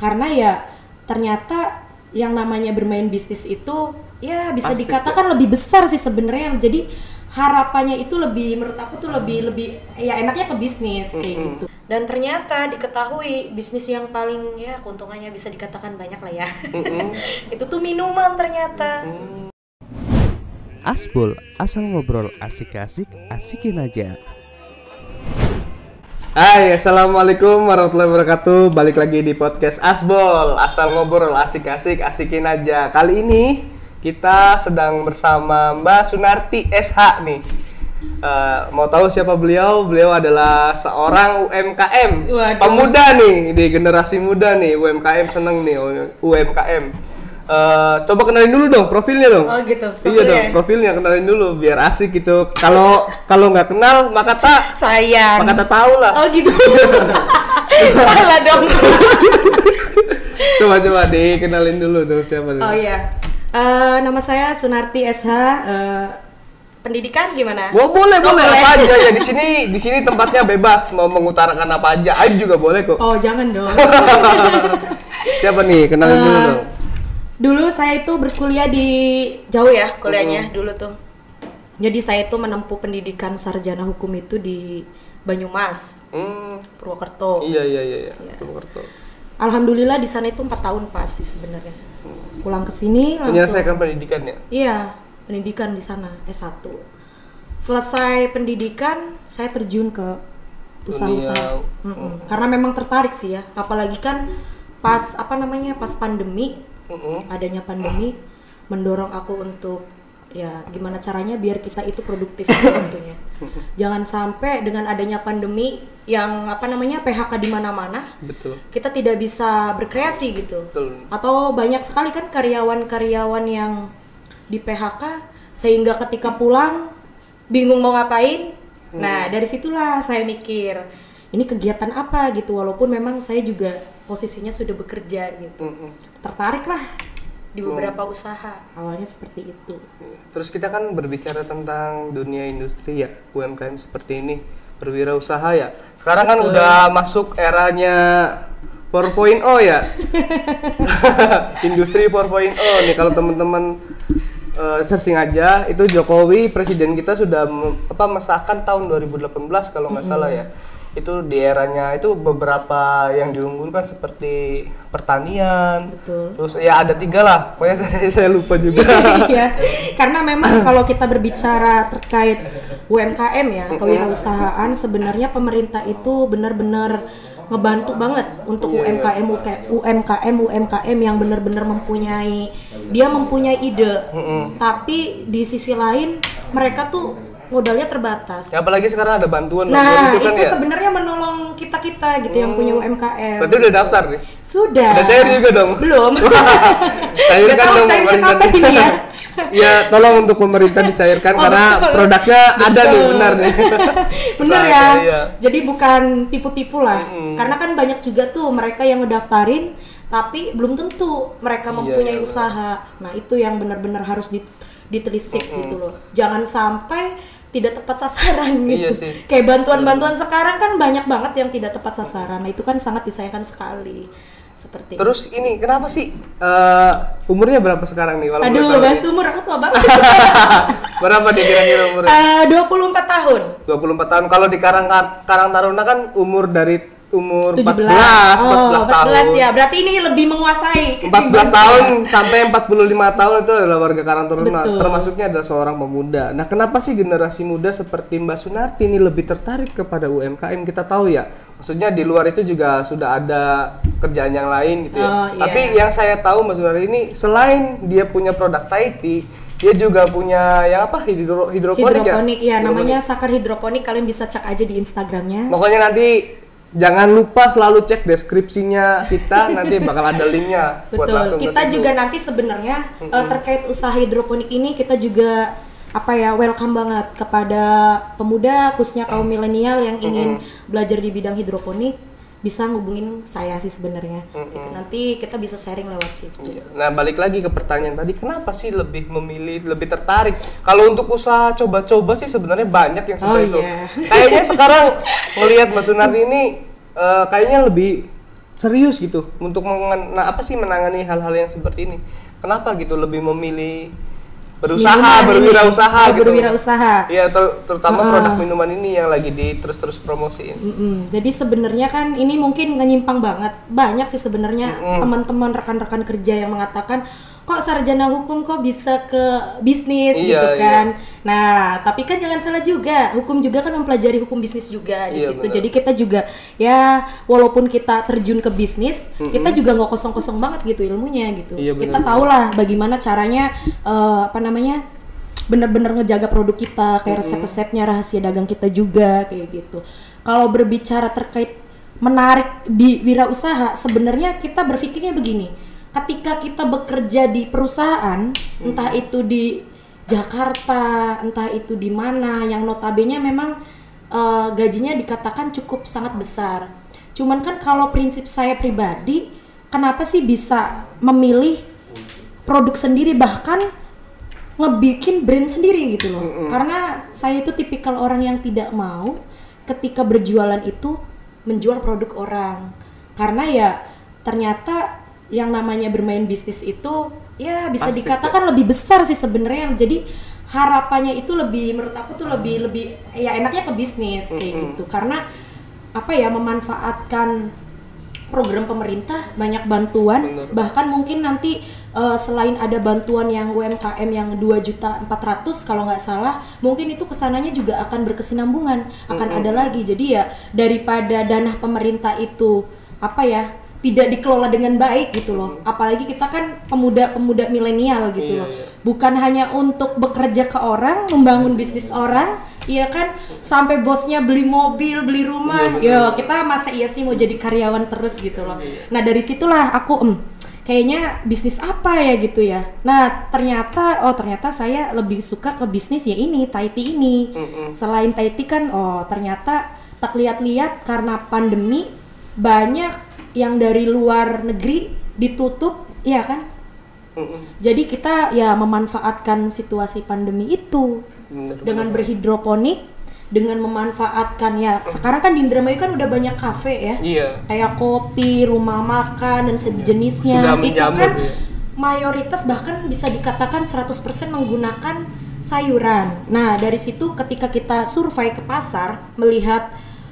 Karena ya ternyata yang namanya bermain bisnis itu ya bisa Asik, dikatakan lebih besar sih sebenarnya. Jadi harapannya itu lebih, menurut aku tuh lebih ya enaknya ke bisnis kayak gitu. Dan ternyata diketahui bisnis yang paling ya keuntungannya bisa dikatakan banyak lah ya. Itu tuh minuman ternyata. Asbol, asal ngobrol asik-asik, asikin aja. Hai, assalamualaikum warahmatullahi wabarakatuh. Balik lagi di podcast Asbol, asal ngobrol asik-asik, asikin aja. Kali ini kita sedang bersama Mbak Sunarti SH nih. Mau tahu siapa beliau? Beliau adalah seorang UMKM. Waduh. Pemuda nih, di generasi muda nih. UMKM seneng nih, UMKM. Coba kenalin dulu dong profilnya dong. Oh gitu. Iya dong, profilnya kenalin dulu biar asik gitu. Kalau nggak kenal maka tak sayang. maka tak tahu lah. Oh gitu. Salah dong. Coba dikenalin dulu dong siapa dulu. Oh iya. Nama saya Sunarti SH. Pendidikan gimana? Wah, boleh apa aja ya di sini tempatnya bebas mau mengutarakan apa aja. Aib juga boleh kok. Oh jangan dong. Siapa nih? Kenalin dulu dong. Dulu saya itu berkuliah di jauh ya kuliahnya dulu tuh. Jadi saya itu menempuh pendidikan sarjana hukum itu di Banyumas, Purwokerto. Iya. Purwokerto. Alhamdulillah di sana itu 4 tahun pas sih sebenarnya. Pulang ke sini langsung. Menyelesaikan pendidikannya. Iya, pendidikan di sana S1. Selesai pendidikan saya terjun ke usaha-usaha. Karena memang tertarik sih ya, apalagi kan pas pas pandemi. Adanya pandemi mendorong aku untuk ya gimana caranya biar kita itu produktif tentunya. Jangan sampai dengan adanya pandemi yang PHK di mana-mana. Betul. Kita tidak bisa berkreasi gitu. Betul. Atau banyak sekali kan karyawan-karyawan yang di PHK sehingga ketika pulang bingung mau ngapain. Nah, dari situlah saya mikir ini kegiatan apa gitu, walaupun memang saya juga posisinya sudah bekerja gitu. Tertarik lah di beberapa usaha, awalnya seperti itu. Terus kita kan berbicara tentang dunia industri ya, UMKM seperti ini, berwirausaha ya. Sekarang kan udah masuk eranya 4.0 ya. Industri 4.0 nih, kalau teman-teman searching aja, itu Jokowi presiden kita sudah mesahkan tahun 2018 kalau nggak salah ya. Itu di eranya itu beberapa yang diunggulkan seperti pertanian. Betul. Terus ya ada 3 lah, pokoknya saya lupa juga. Iya, karena memang kalau kita berbicara terkait UMKM ya, kewirausahaan, sebenarnya pemerintah itu benar-benar ngebantu banget untuk UMKM yang benar-benar mempunyai ide. Tapi di sisi lain mereka tuh modalnya terbatas. Ya, apalagi sekarang ada bantuan itu kan ya. Sebenarnya menolong kita gitu yang punya UMKM. Berarti udah daftar nih? Sudah. Udah cair juga dong? Belum. Cairkan dong pemerintah. Kapan ini ya? Ya, tolong untuk pemerintah dicairkan karena betul. Produknya ada nih, benar nih. Bener ya. Iya. Jadi bukan tipu-tipu lah. Karena kan banyak juga tuh mereka yang ngedaftarin tapi belum tentu mereka mempunyai usaha. Nah, itu yang benar-benar harus ditelisik gitu loh. Jangan sampai tidak tepat sasaran gitu. Iya sih. Kayak bantuan-bantuan sekarang kan banyak banget yang tidak tepat sasaran. Nah, itu kan sangat disayangkan sekali. Seperti terus itu. Ini kenapa sih umurnya berapa sekarang nih? Aduh, bahas umur aku tua banget. Berapa dia kira-kira umurnya? 24 tahun. 24 tahun. Kalau di Karang Taruna kan umur dari umur 17. 14 tahun. Ya, berarti ini lebih menguasai. 14 tahun sampai 45 tahun itu adalah warga Karang Taruna. Termasuknya adalah seorang pemuda. Nah, kenapa sih generasi muda seperti Mbak Sunarti ini lebih tertarik kepada UMKM? Kita tahu ya, maksudnya di luar itu juga sudah ada kerjaan yang lain gitu ya. Tapi yang saya tahu Mbak Sunarti ini selain dia punya produk Thai tea, dia juga punya yang hidroponik ya? Hidroponik, ya namanya Sakar Hidroponik. Kalian bisa cek aja di Instagramnya. Pokoknya nanti jangan lupa selalu cek deskripsinya kita, nanti bakal ada linknya. Betul. Buat langsung kita juga nanti sebenarnya terkait usaha hidroponik ini kita juga welcome banget kepada pemuda khususnya kaum milenial yang ingin belajar di bidang hidroponik. Bisa ngubungin saya sih sebenarnya. Gitu. Nanti kita bisa sharing lewat situ. Iya. Nah, balik lagi ke pertanyaan tadi, kenapa sih lebih tertarik? Kalau untuk usaha coba-coba sih sebenarnya banyak yang seperti itu. Kayaknya sekarang melihat Mbak Sunarti ini kayaknya lebih serius gitu untuk menangani hal-hal yang seperti ini. Kenapa gitu lebih memilih berwirausaha gitu. Berwirausaha. Iya, terutama produk minuman ini yang lagi terus promosiin. Jadi sebenarnya kan ini mungkin nyimpang banget. Banyak sih sebenarnya teman-teman rekan-rekan kerja yang mengatakan kok sarjana hukum kok bisa ke bisnis gitu kan. Nah, tapi kan jangan salah juga. Hukum juga kan mempelajari hukum bisnis juga di situ. Bener. Jadi kita juga ya walaupun kita terjun ke bisnis, kita juga nggak kosong-kosong banget gitu ilmunya gitu. Iya, kita tahu lah bagaimana caranya benar-benar ngejaga produk kita, kayak resep-resepnya, rahasia dagang kita juga kayak gitu. Kalau berbicara terkait menarik di wirausaha, sebenarnya kita berpikirnya begini. Ketika kita bekerja di perusahaan, entah itu di Jakarta, entah itu di mana, yang notabene memang gajinya dikatakan cukup sangat besar. Cuman kan kalau prinsip saya pribadi, kenapa sih bisa memilih produk sendiri, bahkan ngebikin brand sendiri gitu loh. Karena saya itu tipikal orang yang tidak mau ketika berjualan itu menjual produk orang. Karena ya ternyata yang namanya bermain bisnis itu ya bisa asik, dikatakan lebih besar sih sebenarnya. Jadi harapannya itu lebih, menurut aku tuh lebih ya enaknya ke bisnis kayak gitu. Karena apa ya, memanfaatkan program pemerintah, banyak bantuan. Bahkan mungkin nanti selain ada bantuan yang UMKM yang 2.400.000 kalau nggak salah, mungkin itu kesananya juga akan berkesinambungan, akan ada lagi. Jadi ya daripada dana pemerintah itu apa ya, tidak dikelola dengan baik gitu loh. Apalagi kita kan pemuda-pemuda milenial gitu loh. Bukan hanya untuk bekerja ke orang, membangun bisnis orang, iya kan, sampai bosnya beli mobil, beli rumah. Kita masa iya sih mau jadi karyawan terus gitu loh. Nah, dari situlah aku kayaknya bisnis apa ya gitu ya. Nah, ternyata saya lebih suka ke bisnis ya ini, Thai tea ini. Selain Thai tea kan ternyata tak lihat-lihat karena pandemi banyak yang dari luar negeri ditutup, iya kan? Jadi kita ya memanfaatkan situasi pandemi itu dengan berhidroponik, dengan memanfaatkan ya sekarang kan di Indramayu kan udah banyak kafe ya, kayak kopi, rumah makan dan sejenisnya. Itu kan mayoritas bahkan bisa dikatakan 100% menggunakan sayuran. Nah dari situ ketika kita survei ke pasar melihat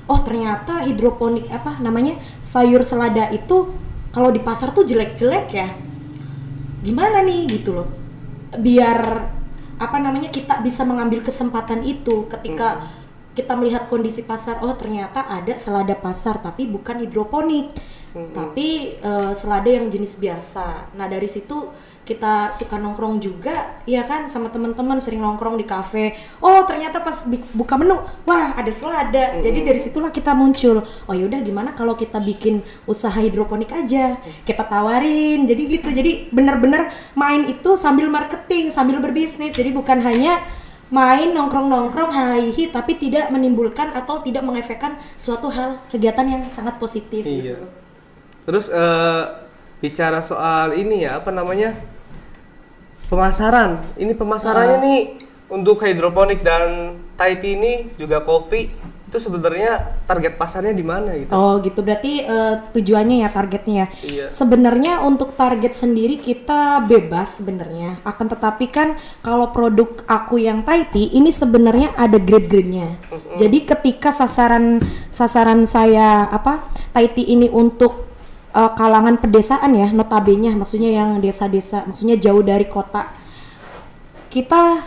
oh ternyata hidroponik sayur selada itu kalau di pasar tuh jelek-jelek ya. Gimana nih gitu loh. Biar kita bisa mengambil kesempatan itu ketika kita melihat kondisi pasar, oh ternyata ada selada pasar tapi bukan hidroponik. Tapi selada yang jenis biasa. Nah dari situ kita suka nongkrong juga, ya kan, sama teman-teman sering nongkrong di kafe. Oh ternyata pas buka menu, wah ada selada. Jadi dari situlah kita muncul. Oh yaudah gimana kalau kita bikin usaha hidroponik aja, kita tawarin. Jadi gitu. Jadi benar-benar main itu sambil marketing, sambil berbisnis. Jadi bukan hanya main nongkrong-nongkrong hihi tapi tidak menimbulkan atau tidak mengefekkan suatu hal kegiatan yang sangat positif. Iya. Gitu. Terus bicara soal ini ya, pemasaran. Ini pemasarannya nih untuk hidroponik dan Thai tea ini juga kopi, itu sebenarnya target pasarnya di mana gitu? Oh gitu, berarti tujuannya ya, targetnya ya. Iya. Sebenarnya untuk target sendiri kita bebas sebenarnya. Akan tetapi kan kalau produk aku yang Thai tea ini sebenarnya ada grade-grade-nya. Jadi ketika sasaran saya Thai tea ini untuk kalangan pedesaan ya, notabene maksudnya yang desa-desa, maksudnya jauh dari kota. Kita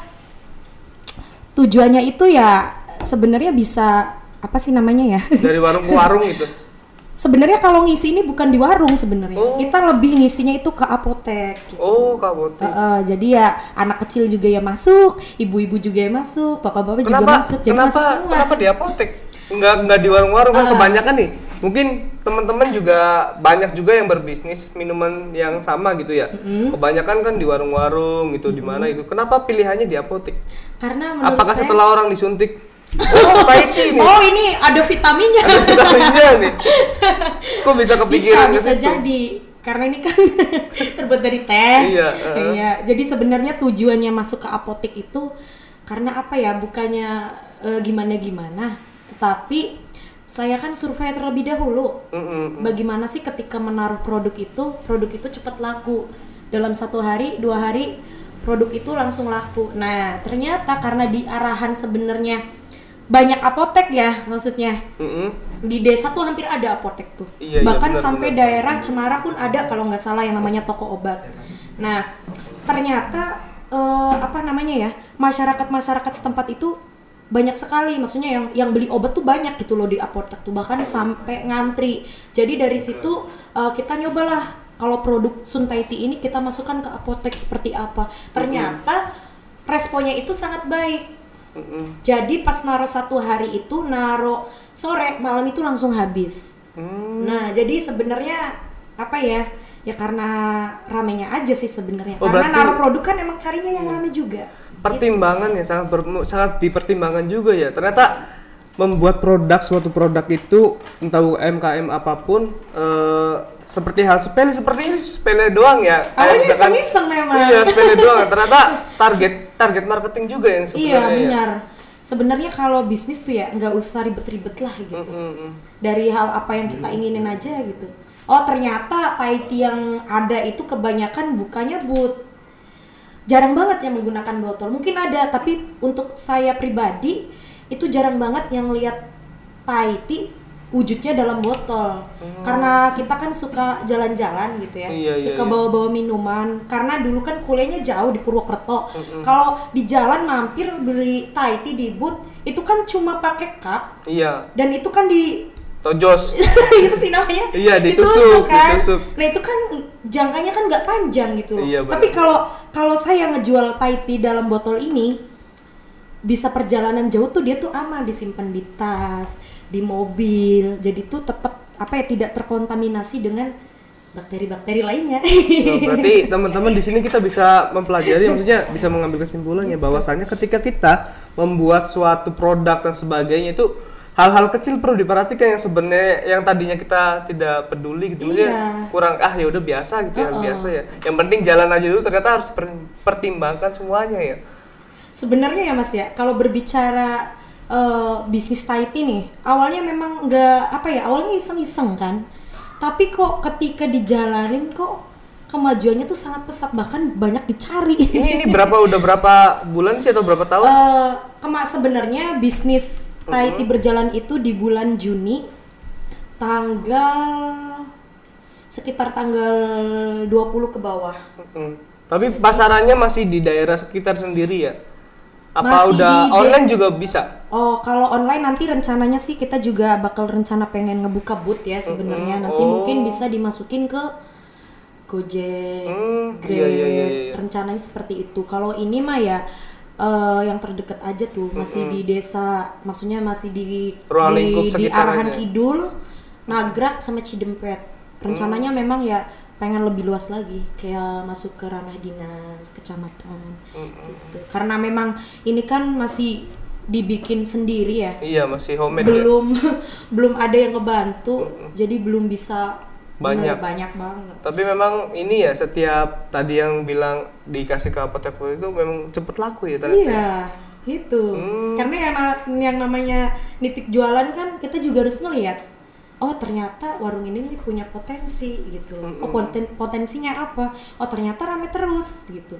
tujuannya itu ya sebenarnya bisa dari warung ke warung gitu. Sebenarnya kalau ngisi ini bukan di warung sebenarnya. Kita lebih ngisinya itu ke apotek gitu. Oh, ke apotek. Jadi ya anak kecil juga ya masuk, ibu-ibu juga ya masuk, bapak-bapak juga masuk. Jadi masuk semua. Kenapa di apotek? Enggak di warung-warung kan kebanyakan nih. Mungkin teman-teman juga banyak juga yang berbisnis minuman yang sama gitu ya. Kebanyakan kan di warung-warung gitu, di mana itu. Kenapa pilihannya di apotek? Karena menurut apakah saya, setelah orang disuntik Thai tea nih? Oh ini ada vitaminnya. Ada vitaminnya nih. Kok bisa kepikiran? Bisa jadi. Karena ini kan terbuat dari teh. Iya. Jadi sebenarnya tujuannya masuk ke apotek itu karena bukannya gimana-gimana. Tapi Saya kan survei terlebih dahulu. Bagaimana sih ketika menaruh produk itu cepat laku. Dalam 1 hari, 2 hari produk itu langsung laku. Nah, ternyata karena di arahan sebenarnya banyak apotek ya, maksudnya. Di desa tuh hampir ada apotek tuh. Iya, bahkan benar, sampai benar. daerah Cemara pun ada kalau nggak salah yang namanya toko obat. Nah, ternyata masyarakat setempat itu banyak sekali, maksudnya yang beli obat tuh banyak gitu loh di apotek tuh, bahkan sampai ngantri. Jadi dari situ kita nyobalah kalau produk Suntaiti ini kita masukkan ke apotek seperti apa. Ternyata responnya itu sangat baik. Jadi pas naruh 1 hari itu, naruh sore, malam itu langsung habis. Nah, jadi sebenarnya ya karena ramenya aja sih sebenarnya. Karena naruh produk kan emang carinya yang rame juga. Pertimbangan ya sangat dipertimbangkan juga ya. Ternyata membuat suatu produk itu entah UMKM apapun seperti hal sepele seperti ini, sepele doang ya. Awalnya iseng-iseng memang. Iya, sepele doang. Ternyata target marketing juga yang sebenarnya. Iya, benar. Sebenarnya kalau bisnis tuh ya nggak usah ribet-ribet lah gitu. Dari hal apa yang kita inginin aja gitu. Oh, ternyata Taiti yang ada itu kebanyakan bukanya jarang banget yang menggunakan botol. Mungkin ada, tapi untuk saya pribadi itu jarang banget yang lihat Taiti wujudnya dalam botol. Karena kita kan suka jalan-jalan gitu ya. Suka bawa-bawa minuman. Karena dulu kan kuliahnya jauh di Purwokerto. Kalau di jalan mampir beli Taiti di booth, itu kan cuma pakai cup. Iya. Dan itu kan di tojos. Itu sih namanya. Iya, ditusuk kan. Nah, itu kan jangkanya kan nggak panjang gitu loh. Iya, tapi kalau saya ngejual Taiti dalam botol ini, bisa perjalanan jauh tuh dia tuh aman, disimpan di tas, di mobil. Jadi tuh tetap tidak terkontaminasi dengan bakteri-bakteri lainnya. Nah, berarti teman-teman di sini kita bisa mempelajari, maksudnya bisa mengambil kesimpulannya bahwasannya ketika kita membuat suatu produk dan sebagainya itu hal-hal kecil perlu diperhatikan yang sebenarnya yang tadinya kita tidak peduli gitu, maksudnya kurang ya udah biasa gitu ya, biasa ya. Yang penting jalan aja dulu, ternyata harus pertimbangkan semuanya ya. Sebenarnya ya Mas ya, kalau berbicara bisnis Taiti nih, awalnya memang awalnya iseng-iseng kan. Tapi kok ketika dijalanin kok kemajuannya tuh sangat pesat, bahkan banyak dicari. Ini udah berapa bulan sih atau berapa tahun? Sebenarnya bisnis Taiti berjalan itu di bulan Juni, sekitar tanggal 20 ke bawah. Tapi pasarannya masih di daerah sekitar sendiri ya? Apa masih udah online juga bisa? Oh, kalau online nanti rencananya sih kita juga bakal rencana pengen ngebuka booth ya sebenarnya. Nanti mungkin bisa dimasukin ke Gojek, Grab. Iya. Rencananya seperti itu. Kalau ini mah ya yang terdekat aja tuh, masih di desa, maksudnya masih di arahan Kidul, Nagrak sama Cidempet. Rencananya memang ya pengen lebih luas lagi, kayak masuk ke ranah dinas, kecamatan gitu. Karena memang ini kan masih dibikin sendiri ya. Iya, masih homemade. Belum ada yang ngebantu, jadi belum bisa banyak banget. Tapi memang ini ya, setiap tadi yang bilang dikasih ke apotek itu memang cepet laku ya ternyata. Iya, gitu. Karena yang namanya nitip jualan kan kita juga harus ngelihat, oh ternyata warung ini nih punya potensi gitu. Oh potensinya apa? Oh ternyata rame terus gitu.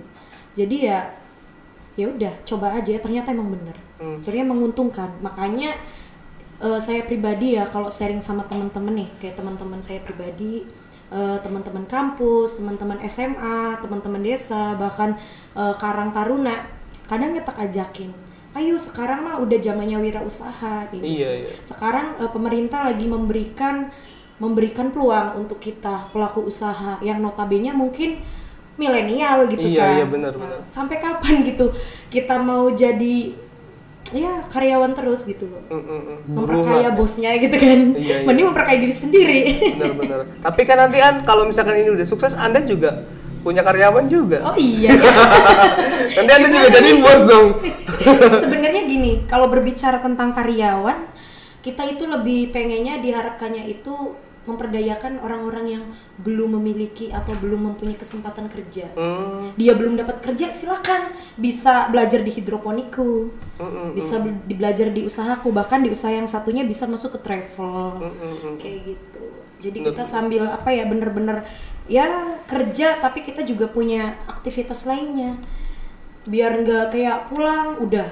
Jadi ya udah coba aja, ternyata emang bener. Sebenarnya menguntungkan. Makanya saya pribadi ya kalau sharing sama teman-teman nih, kayak teman-teman saya pribadi, teman-teman kampus, teman-teman SMA, teman-teman desa, bahkan Karang Taruna, kadang kita ajakin, ayo sekarang mah udah zamannya wirausaha gitu. Iya. Sekarang pemerintah lagi memberikan peluang untuk kita pelaku usaha yang notabene mungkin milenial gitu kan. Iya, benar. Sampai kapan gitu kita mau jadi karyawan terus gitu loh. Memperkaya bosnya gitu kan. Iya. Mending memperkaya diri sendiri. Benar. Tapi kan nanti kalau misalkan ini udah sukses, Anda juga punya karyawan juga. Oh iya. Nanti Anda juga jadi bos dong. Sebenarnya gini, kalau berbicara tentang karyawan, kita itu lebih pengennya diharapkannya itu memperdayakan orang-orang yang belum memiliki atau belum mempunyai kesempatan kerja. Dia belum dapat kerja, silakan bisa belajar di hidroponiku, bisa belajar di usahaku, bahkan di usaha yang satunya bisa masuk ke travel, kayak gitu. Jadi kita sambil apa ya, bener-bener ya kerja, tapi kita juga punya aktivitas lainnya, biar nggak kayak pulang udah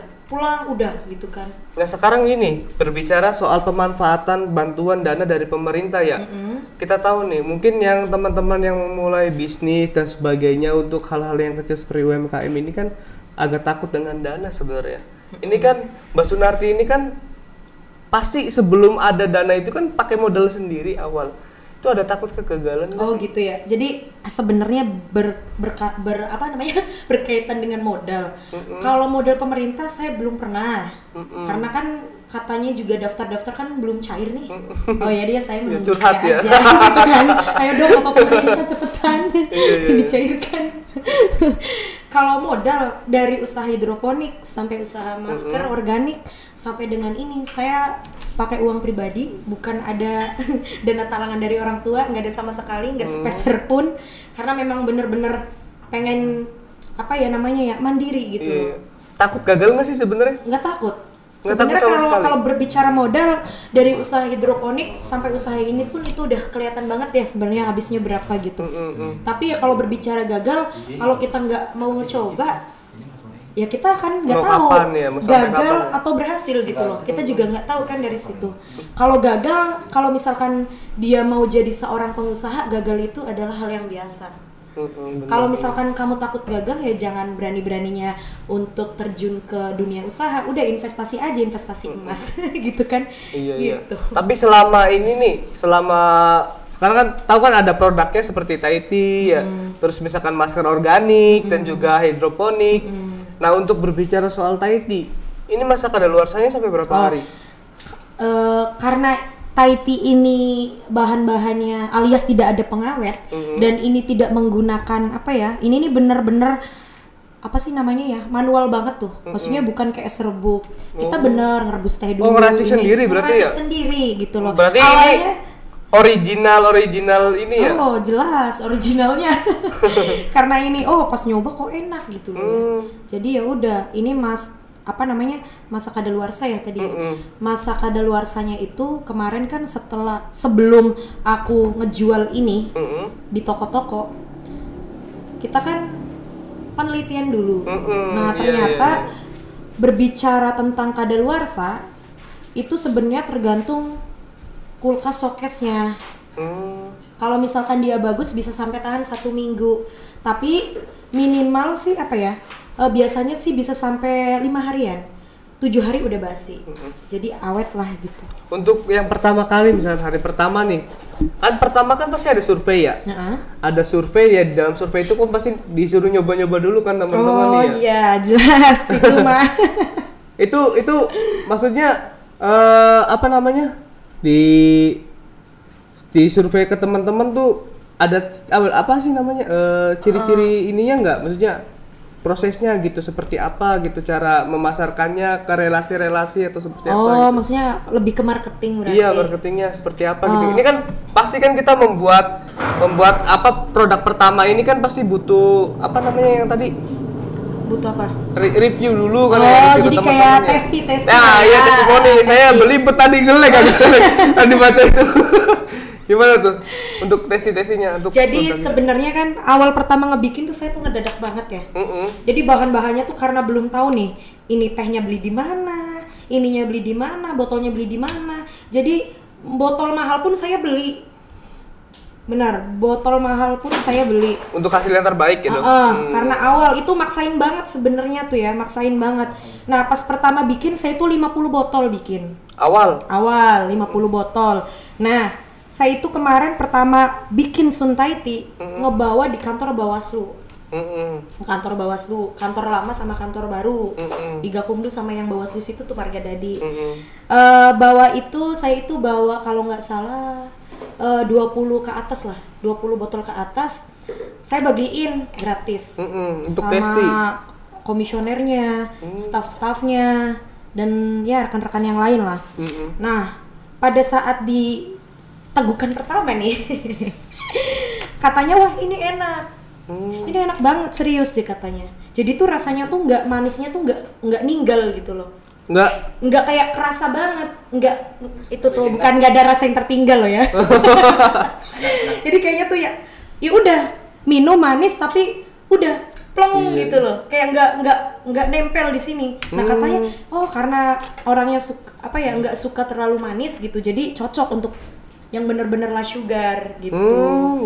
gitu kan. Nah sekarang gini, berbicara soal pemanfaatan bantuan dana dari pemerintah ya, kita tahu nih mungkin yang teman-teman yang memulai bisnis dan sebagainya untuk hal-hal yang kecil seperti UMKM ini kan agak takut dengan dana sebenarnya. Ini kan Mbak Sunarti ini kan pasti sebelum ada dana itu kan pakai modal sendiri awal. Itu ada takut kegagalan Oh sih? Gitu ya. Jadi sebenarnya berkaitan dengan modal. Kalau modal pemerintah saya belum pernah. Karena kan katanya juga daftar-daftar kan belum cair nih. Oh ya dia saya menunggu curhat ya. aja gitu kan. Ayo dong Bapak pemerintah cepetan dicairkan. Kalau modal dari usaha hidroponik sampai usaha masker organik sampai dengan ini saya pakai uang pribadi, bukan ada dana talangan dari orang tua, nggak ada sama sekali, nggak sepeser pun, karena memang bener-bener pengen apa ya namanya ya, mandiri gitu. Takut gagal nggak sih sebenarnya? Nggak takut. Sebenarnya kalau berbicara modal dari usaha hidroponik sampai usaha ini pun itu udah kelihatan banget ya sebenarnya habisnya berapa gitu. Tapi ya kalau berbicara gagal, kalau kita nggak mau ngecoba, ya kita kan nggak tahu gagal atau berhasil gitu loh. Kita juga nggak tahu kan dari situ. Kalau gagal, kalau misalkan dia mau jadi seorang pengusaha, gagal itu adalah hal yang biasa. Kalau misalkan kamu takut gagal ya jangan berani-beraninya untuk terjun ke dunia usaha. Udah investasi aja, investasi emas gitu kan. Iya. Tapi selama ini nih, sekarang kan tahu kan ada produknya seperti Taiti ya. Terus misalkan masker organik dan juga hidroponik. Nah, untuk berbicara soal Taiti, ini masa kadaluarsanya sampai berapa hari? Karena Taiti ini bahan-bahannya alias tidak ada pengawet dan ini tidak menggunakan apa ya, ini nih bener-bener apa sih namanya ya, manual banget tuh. Maksudnya bukan kayak serbuk, kita bener ngerebus teh dulu. Ngeracik sendiri berarti ya? Ngeracik sendiri gitu loh. Berarti awalnya, ini original ini ya? Oh jelas originalnya. Karena ini pas nyoba kok enak gitu loh ya. Jadi ya udah, ini masa kadaluarsa ya tadi. Masa kadaluarsanya itu kemarin kan sebelum aku ngejual ini di toko-toko, kita kan penelitian dulu. Nah ternyata berbicara tentang kadaluarsa itu sebenarnya tergantung kulkas showcase-nya. Kalau misalkan dia bagus bisa sampai tahan 1 minggu, tapi minimal sih biasanya sih bisa sampai 5 harian, 7 hari udah basi. Jadi awet lah gitu. Untuk yang pertama kali, misalnya hari pertama nih, kan pasti ada survei ya. Ada survei ya, di dalam survei itu kan pasti disuruh nyoba-nyoba dulu kan teman-teman nih ya. Oh iya jelas itu mah. itu maksudnya di survei ke teman-teman tuh ada apa sih namanya ciri-ciri ininya nggak, maksudnya prosesnya gitu seperti apa gitu, cara memasarkannya ke relasi-relasi atau seperti apa gitu. Maksudnya lebih ke marketing berarti. Iya, marketingnya seperti apa gitu. Ini kan pasti kan kita membuat produk pertama ini kan pasti butuh yang tadi? Butuh apa? Review dulu kan ya. Jadi kayak testi. Nah, iya testimoni. Saya belibet tadi gelek tadi baca itu. Gimana tuh untuk tesinya untuk jadi sebenarnya kan awal pertama ngebikin tuh saya tuh ngedadak banget ya. Jadi bahan-bahannya tuh karena belum tahu nih, ini tehnya beli di mana, ininya beli di mana, botolnya beli di mana. Jadi botol mahal pun saya beli. Benar, botol mahal pun saya beli. Untuk hasil yang terbaik gitu. Karena awal itu maksain banget sebenarnya tuh ya, maksain banget. Nah, pas pertama bikin saya tuh 50 botol bikin. Awal 50 botol. Nah, saya itu kemarin pertama bikin Suntaiti ngebawa di kantor Bawaslu. Kantor Bawaslu, kantor lama sama kantor baru. Di Gakumdu sama yang Bawaslu situ tuh Marga Dadi. Saya itu bawa kalau nggak salah 20 ke atas lah, 20 botol ke atas. Saya bagiin gratis untuk sama testi. Komisionernya, staff-staffnya, dan ya rekan-rekan yang lain lah. Nah, pada saat tegukan pertama nih. Katanya wah ini enak. Ini enak banget, serius sih katanya. Jadi tuh rasanya tuh nggak manisnya tuh nggak ninggal gitu loh. Nggak kayak kerasa banget. Nggak itu tuh bukan nggak ada rasa yang tertinggal loh ya. Jadi kayaknya tuh ya udah minum manis tapi udah plong gitu loh. Kayak nggak nempel di sini. Nah katanya karena orangnya nggak suka terlalu manis gitu. Jadi cocok untuk yang bener-bener low sugar gitu.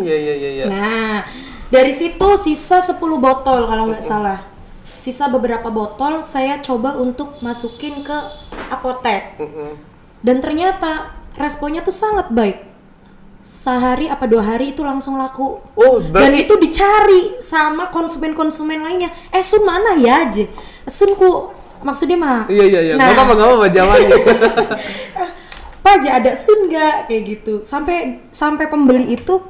Iya. Nah, dari situ sisa 10 botol kalau nggak salah. Sisa beberapa botol saya coba untuk masukin ke apotek. Dan ternyata responnya tuh sangat baik. Sehari apa 2 hari itu langsung laku. Dan itu dicari sama konsumen-konsumen lainnya. Sun mana ya aja? Sunku maksudnya mah. Iya. Nah, gak apa-apa jawabannya. Pak aja ada sun nggak kayak gitu. Sampai pembeli itu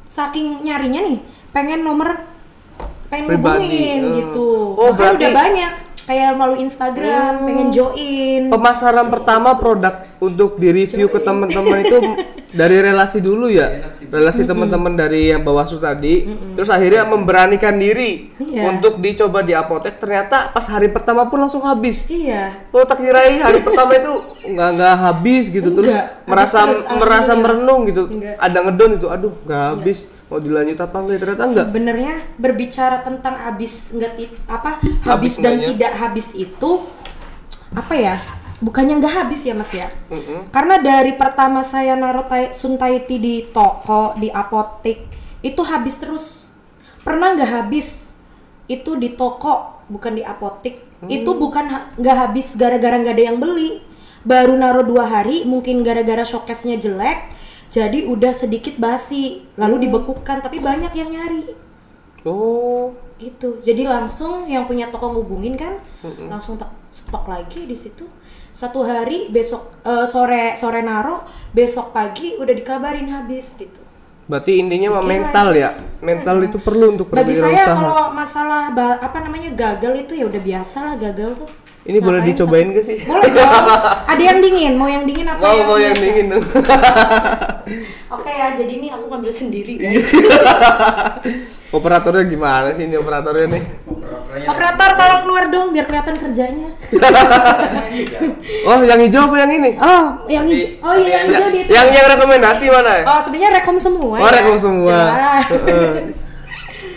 saking nyarinya nih pengen hubungin gitu. Bahkan udah banyak kayak melalui Instagram pengen join. Pemasaran pertama produk untuk di-review ke teman-teman itu dari relasi dulu ya. Relasi teman-teman dari yang Bawaslu tadi. Terus akhirnya memberanikan diri untuk dicoba di apotek. Ternyata pas hari pertama pun langsung habis. Iya. Tak kirain hari pertama itu nggak habis gitu. Terus merasa merenung gitu. Ada ngedon itu, aduh nggak habis. Mau dilanjut apa enggak? Ternyata enggak. Sebenarnya berbicara tentang habis dan tidak habis itu apa ya? Bukannya nggak habis ya Mas ya? Karena dari pertama saya naruh Sun Thai Tea di toko, di apotek itu habis terus. Pernah nggak habis itu di toko, bukan di apotek. Itu bukan nggak habis gara-gara nggak ada yang beli. Baru naruh 2 hari, mungkin gara-gara showcase-nya jelek, jadi udah sedikit basi, lalu dibekukan, tapi banyak yang nyari. Gitu. Jadi langsung yang punya toko ngubungin kan, langsung stok lagi di situ. 1 hari, besok sore naro, besok pagi udah dikabarin habis gitu. Berarti intinya mah mental ya. Mental itu perlu untuk berwirausaha. Bagi saya kalau masalah gagal itu ya udah biasa lah gagal tuh. Ini boleh dicobain gak sih? Boleh dong. Ada yang dingin, mau yang dingin apa yang mau yang dingin dong. Oke ya, jadi ini aku ngambil sendiri guys. Operatornya gimana sih ini operatornya nih? Operator tolong keluar dong biar kelihatan kerjanya. Yang hijau apa yang ini? Yang hijau. Yang hijau di itu. Yang rekomendasi mana ya? Sebenarnya rekom semua. Rekom semua.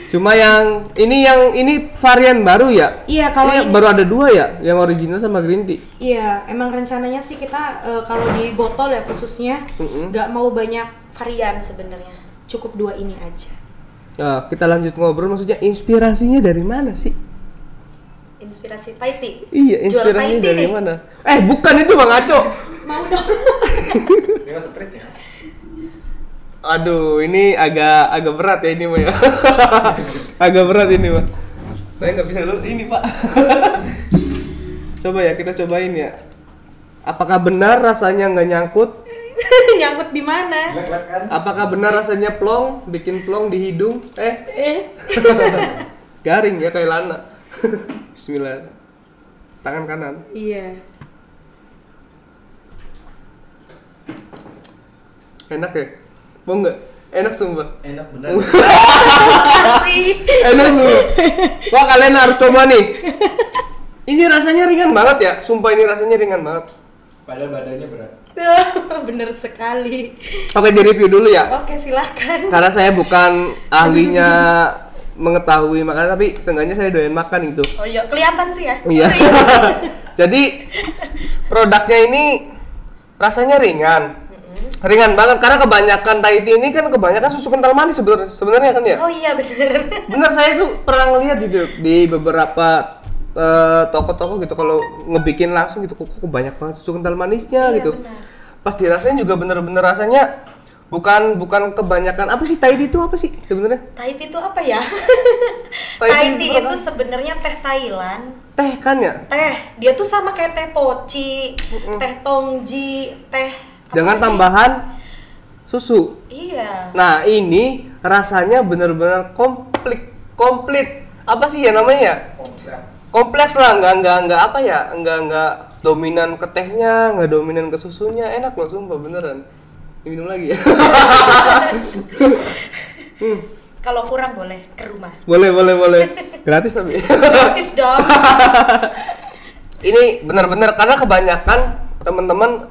Cuma yang ini varian baru ya? Iya, kalau ini baru ada 2 ya, yang original sama green tea. Iya, emang rencananya sih kita kalau di botol ya khususnya nggak mau banyak varian sebenarnya. Cukup 2 ini aja. Nah, kita lanjut ngobrol, maksudnya inspirasinya dari mana sih? Inspirasi Thai Tea? Iya, inspirasinya dari mana? Bukan itu Bang Aco. Mau dong. Ini mas Sprite ya? Aduh, ini agak berat ya ini Pak ya. Agak berat ini Pak. Saya nggak bisa dulu ini Pak. Coba ya, kita cobain ya. Apakah benar rasanya nggak nyangkut? Nyangkut di mana? Apakah benar rasanya plong, bikin plong di hidung? Garing ya kayak Lana. Bismillah. Tangan kanan. Iya. Enak ya? Mau nggak? Enak sumpah. Enak bener. Enak sumpah. Wah, kalian harus coba nih. Ini rasanya ringan banget ya. Sumpah ini rasanya ringan banget. Padahal badannya berat. Bener sekali. Oke, di review dulu ya. Oke, silahkan. Karena saya bukan ahlinya mengetahui makanan, tapi seenggaknya saya doyan makan itu. Oh iya, kelihatan sih ya. Iya. Jadi produknya ini rasanya ringan. Ringan banget karena kebanyakan Thai Tea ini kan kebanyakan susu kental manis sebenarnya kan ya. Oh iya bener. Bener, saya tuh pernah ngeliat di beberapa toko-toko gitu kalau ngebikin langsung gitu kok banyak banget susu kental manisnya gitu. Bener. Pas dirasain juga bener-bener rasanya bukan kebanyakan. Apa sih Thai Tea itu apa sih sebenarnya? Thai Tea itu apa ya? Thai Tea itu sebenarnya teh Thailand. Teh kan ya? Teh, dia tuh sama kayak teh poci, teh tongji, teh dengan tambahan susu. Iya. Nah, ini rasanya bener-bener komplit. Apa sih ya namanya? Kompleks lah, enggak apa ya? Enggak dominan ke tehnya, enggak dominan ke susunya. Enak loh sumpah beneran. Minum lagi ya. Kalau kurang boleh ke rumah. Boleh. Gratis tapi. Gratis dong. Ini benar-benar karena kebanyakan teman-teman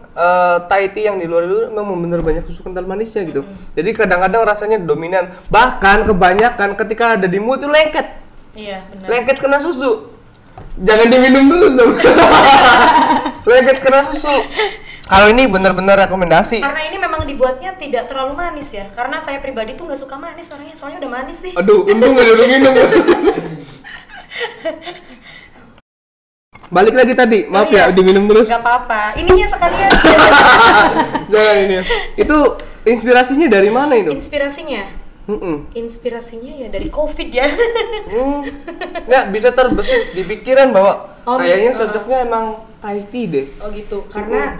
Thai tea yang di luar itu memang benar banyak susu kental manisnya gitu. Jadi kadang-kadang rasanya dominan. Bahkan kebanyakan ketika ada di mulut itu lengket. Iya, benar. Lengket kena susu. Jangan diminum terus dong. Lengket kena susu. Kalau ini benar-benar rekomendasi. Karena ini memang dibuatnya tidak terlalu manis ya. Karena saya pribadi tuh nggak suka manis orangnya, soalnya udah manis sih. Aduh, untung gak dulu minum. Balik lagi tadi, maaf ya diminum terus. Gak apa-apa, ininya sekalian. Jangan ini. Itu inspirasinya dari mana itu? Inspirasinya? Inspirasinya ya dari COVID ya. Nggak bisa terbesit di pikiran bahwa kayaknya gitu. cocoknya emang Thai tea deh. Oh gitu, karena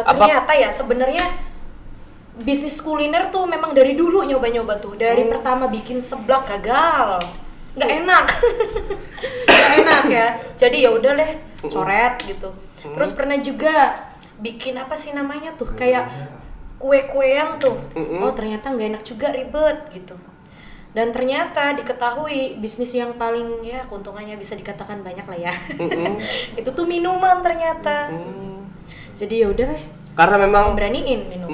ternyata ya sebenarnya bisnis kuliner tuh memang dari dulu nyoba-nyoba tuh. Dari pertama bikin seblak gagal, nggak enak, nggak enak ya. Jadi ya udah deh, coret gitu. Terus pernah juga bikin apa sih namanya tuh, kayak kue-kueang tuh. Oh ternyata nggak enak juga, ribet gitu. Dan ternyata diketahui bisnis yang paling ya keuntungannya bisa dikatakan banyak lah ya. Itu tuh minuman ternyata. Jadi ya udah deh. Karena memang beraniin minum.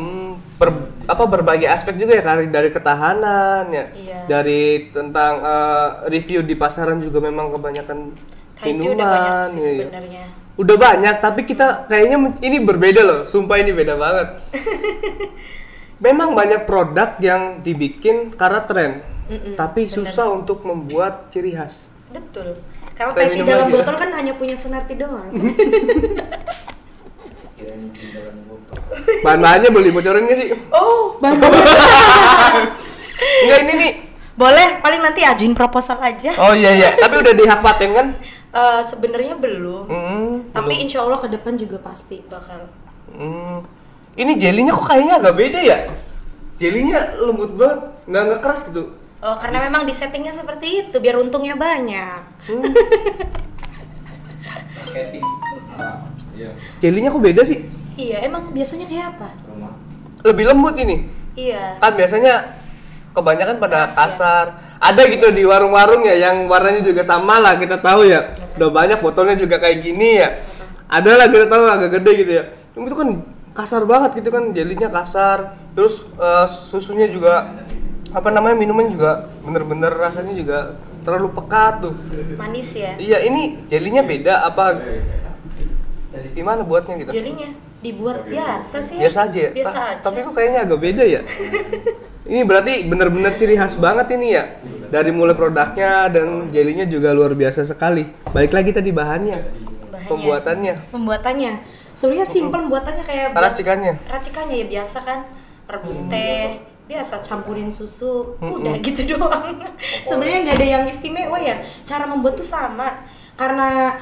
Berbagai aspek juga ya, dari ketahanan ya. Iya. Dari tentang review di pasaran juga memang kebanyakan Review minuman. udah banyak sih Ya. sebenarnya. Udah banyak, tapi kita kayaknya ini berbeda loh. Sumpah ini beda banget. Memang banyak produk yang dibikin karena tren, tapi susah untuk membuat ciri khas. Betul. Kalau Saya Thai tea minum dalam lagi ya. botol kan hanya punya Sunarti doang. Bahan-bahannya boleh dibocorin nggak sih? Oh, Enggak, ini nih. boleh. Paling nanti ajuin proposal aja. Oh iya. Tapi udah di hak paten kan? Sebenarnya belum. Tapi insya Allah ke depan juga pasti bakal. Ini jelinya kok kayaknya agak beda ya? Jelinya lembut banget, nggak ngekeras gitu. Oh, karena memang di settingnya seperti itu, biar untungnya banyak. Marketing. Iya. Jelinya kok beda sih? Iya, emang biasanya kayak apa? Rumah. Lebih lembut ini. Iya. Kan biasanya kebanyakan pada Keras ya. kasar. Ada gitu di warung-warung ya yang warnanya juga sama lah, kita tahu ya. Udah banyak botolnya juga kayak gini ya. Ada lah kita tahu agak gede gitu ya. Cuma itu kan kasar banget gitu kan, jelinya kasar. Terus susunya juga minuman juga bener-bener rasanya juga terlalu pekat tuh. Manis ya. Iya, ini jelinya beda apa gimana buatnya gitu? Jelinya dibuat biasa sih. Biasa aja ya? Biasa aja. Tapi kok kayaknya agak beda ya? Ini berarti bener-bener ciri khas banget ini ya? Dari mulai produknya dan jelinya juga luar biasa sekali. Balik lagi tadi bahannya. Pembuatannya. Sebenarnya simpel buatannya kayak Racikannya ya biasa kan, rebus teh, biasa campurin susu, udah gitu doang. Sebenarnya nggak ada yang istimewa ya. Cara membuat tuh sama. Karena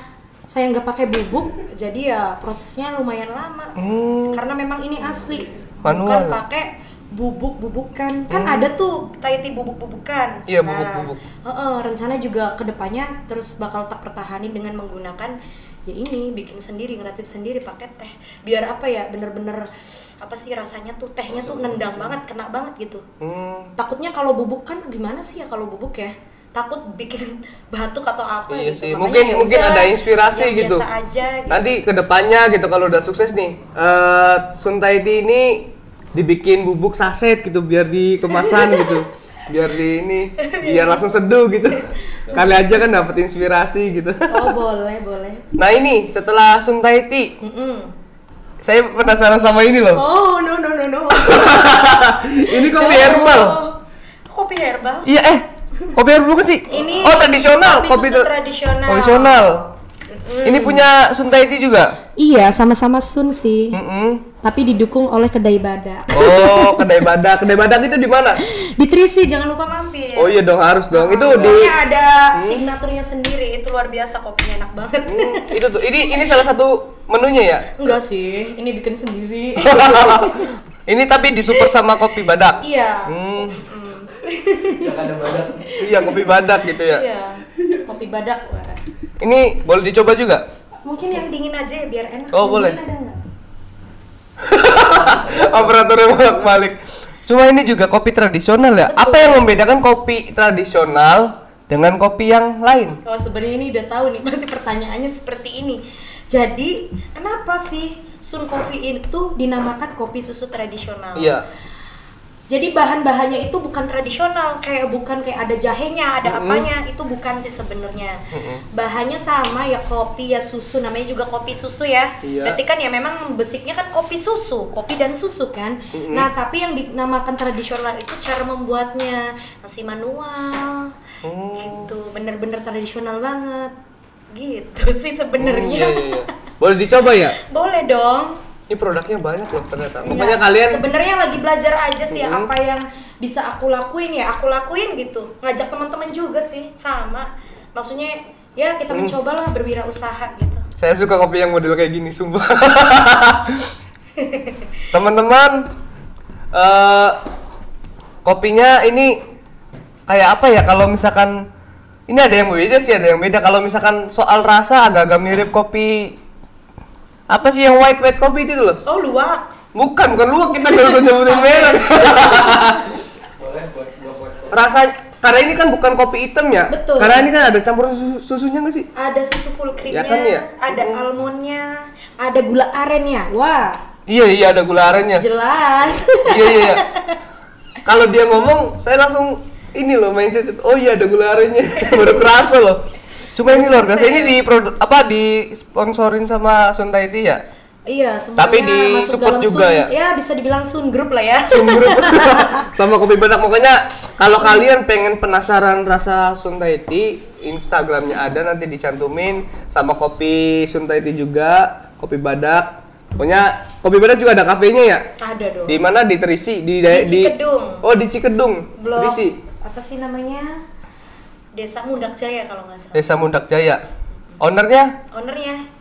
saya nggak pakai bubuk, jadi ya prosesnya lumayan lama. Karena memang ini asli, manual. bukan pakai bubuk-bubukan. Kan ada tuh Thai tea bubuk-bubukan. Iya, bubuk-bubuk. Rencana juga kedepannya terus bakal tak pertahanin dengan menggunakan ya ini, bikin sendiri, ngeracik sendiri pakai teh. Biar apa ya, bener-bener apa sih rasanya tuh, tehnya tuh nendang banget, kena banget gitu. Takutnya kalau bubuk kan gimana sih ya kalau bubuk ya? Takut bikin batuk atau apa iya gitu. sih, Makanya mungkin ada inspirasi yang gitu. Biasa aja gitu. Nanti kedepannya gitu kalau udah sukses nih, Sun Thai Tea ini dibikin bubuk saset gitu biar di kemasan gitu, biar langsung seduh gitu. Kali aja kan dapat inspirasi gitu. Oh boleh. Nah ini setelah Sun Thai Tea, saya penasaran sama ini loh. Oh no. Ini kopi herbal. Kopi herbal? Iya kopi herbal bukan sih? Ini tradisional. Kopi susu tradisional. Tradisional. Ini punya Sun Thai Tea juga? Iya, sama-sama Sun sih. Tapi didukung oleh kedai badak. Oh, kedai badak. Kedai badak itu di mana? Di Trisi, jangan lupa mampir. Oh iya dong, harus dong. Itu soalnya ada signaturnya sendiri. Itu luar biasa, kopinya enak banget. Itu tuh. Ini salah satu menunya ya? Enggak sih, ini bikin sendiri. Ini tapi disupport sama kopi badak. Iya. Jangan ada badak. Iya, kopi badak gitu ya. Iya. Kopi badak. Wah. Ini boleh dicoba juga? Mungkin yang dingin aja ya biar enak. Oh, boleh. Ada enggak? Operatornya bolak-balik. Cuma ini juga kopi tradisional ya. Betul. Apa yang membedakan kopi tradisional dengan kopi yang lain? Oh sebenarnya ini udah tahu nih, pasti pertanyaannya seperti ini. Jadi kenapa sih Sun Coffee itu dinamakan kopi susu tradisional? Iya. Jadi bahan-bahannya itu bukan tradisional, bukan kayak ada jahenya, ada apanya, itu bukan sih sebenarnya. Bahannya sama ya, kopi ya susu, namanya juga kopi susu ya. Iya. Berarti kan ya memang basicnya kan kopi susu, kopi dan susu kan. Nah tapi yang dinamakan tradisional itu cara membuatnya masih manual, gitu, bener-bener tradisional banget, gitu sih sebenarnya. Iya. Boleh dicoba ya? Boleh dong. Ini produknya banyak loh ternyata. Makanya kalian sebenarnya lagi belajar aja sih apa yang bisa aku lakuin gitu. Ngajak teman-teman juga sih sama. Maksudnya ya kita mencobalah berwirausaha gitu. Saya suka kopi yang model kayak gini, sumpah. Teman-teman, kopinya ini kayak apa ya? Kalau misalkan ini ada yang beda sih, ada yang beda. Kalau misalkan soal rasa agak-agak mirip kopi apa sih yang white coffee itu loh? Oh, luwak. Bukan luwak, kita nggak usah nyebutin merek. Boleh buat Rasa karena ini kan bukan kopi hitam ya. Betul. Karena ini kan ada campuran susunya nggak sih? Ada susu full creamnya, Ya kan ya? ada almondnya, ada gula arennya. Wah, Iya ada gula arennya. jelas. Iya. Kalau dia ngomong, saya langsung ini loh mindset. Oh iya ada gula arennya. Baru kerasa loh. Cuma ini luar biasa. Ini disponsorin sama Sun Thai Tea ya? Iya, semuanya Tapi di masuk support dalam juga Sun, ya? Ya, bisa dibilang Sun Group lah ya. Sun Group sama kopi badak. Makanya kalau kalian pengen penasaran rasa Sun Thai Tea, Instagramnya ada, nanti dicantumin. Sama kopi Sun Thai Tea juga, kopi badak. Pokoknya kopi badak juga ada kafenya ya? Ada dong. Di mana? Di Terisi, di Cikedung. Oh, di Cikedung. Blok Terisi. apa sih namanya? Desa Mundak Jaya kalau nggak salah. Desa Mundak Jaya. Ownernya Ownernya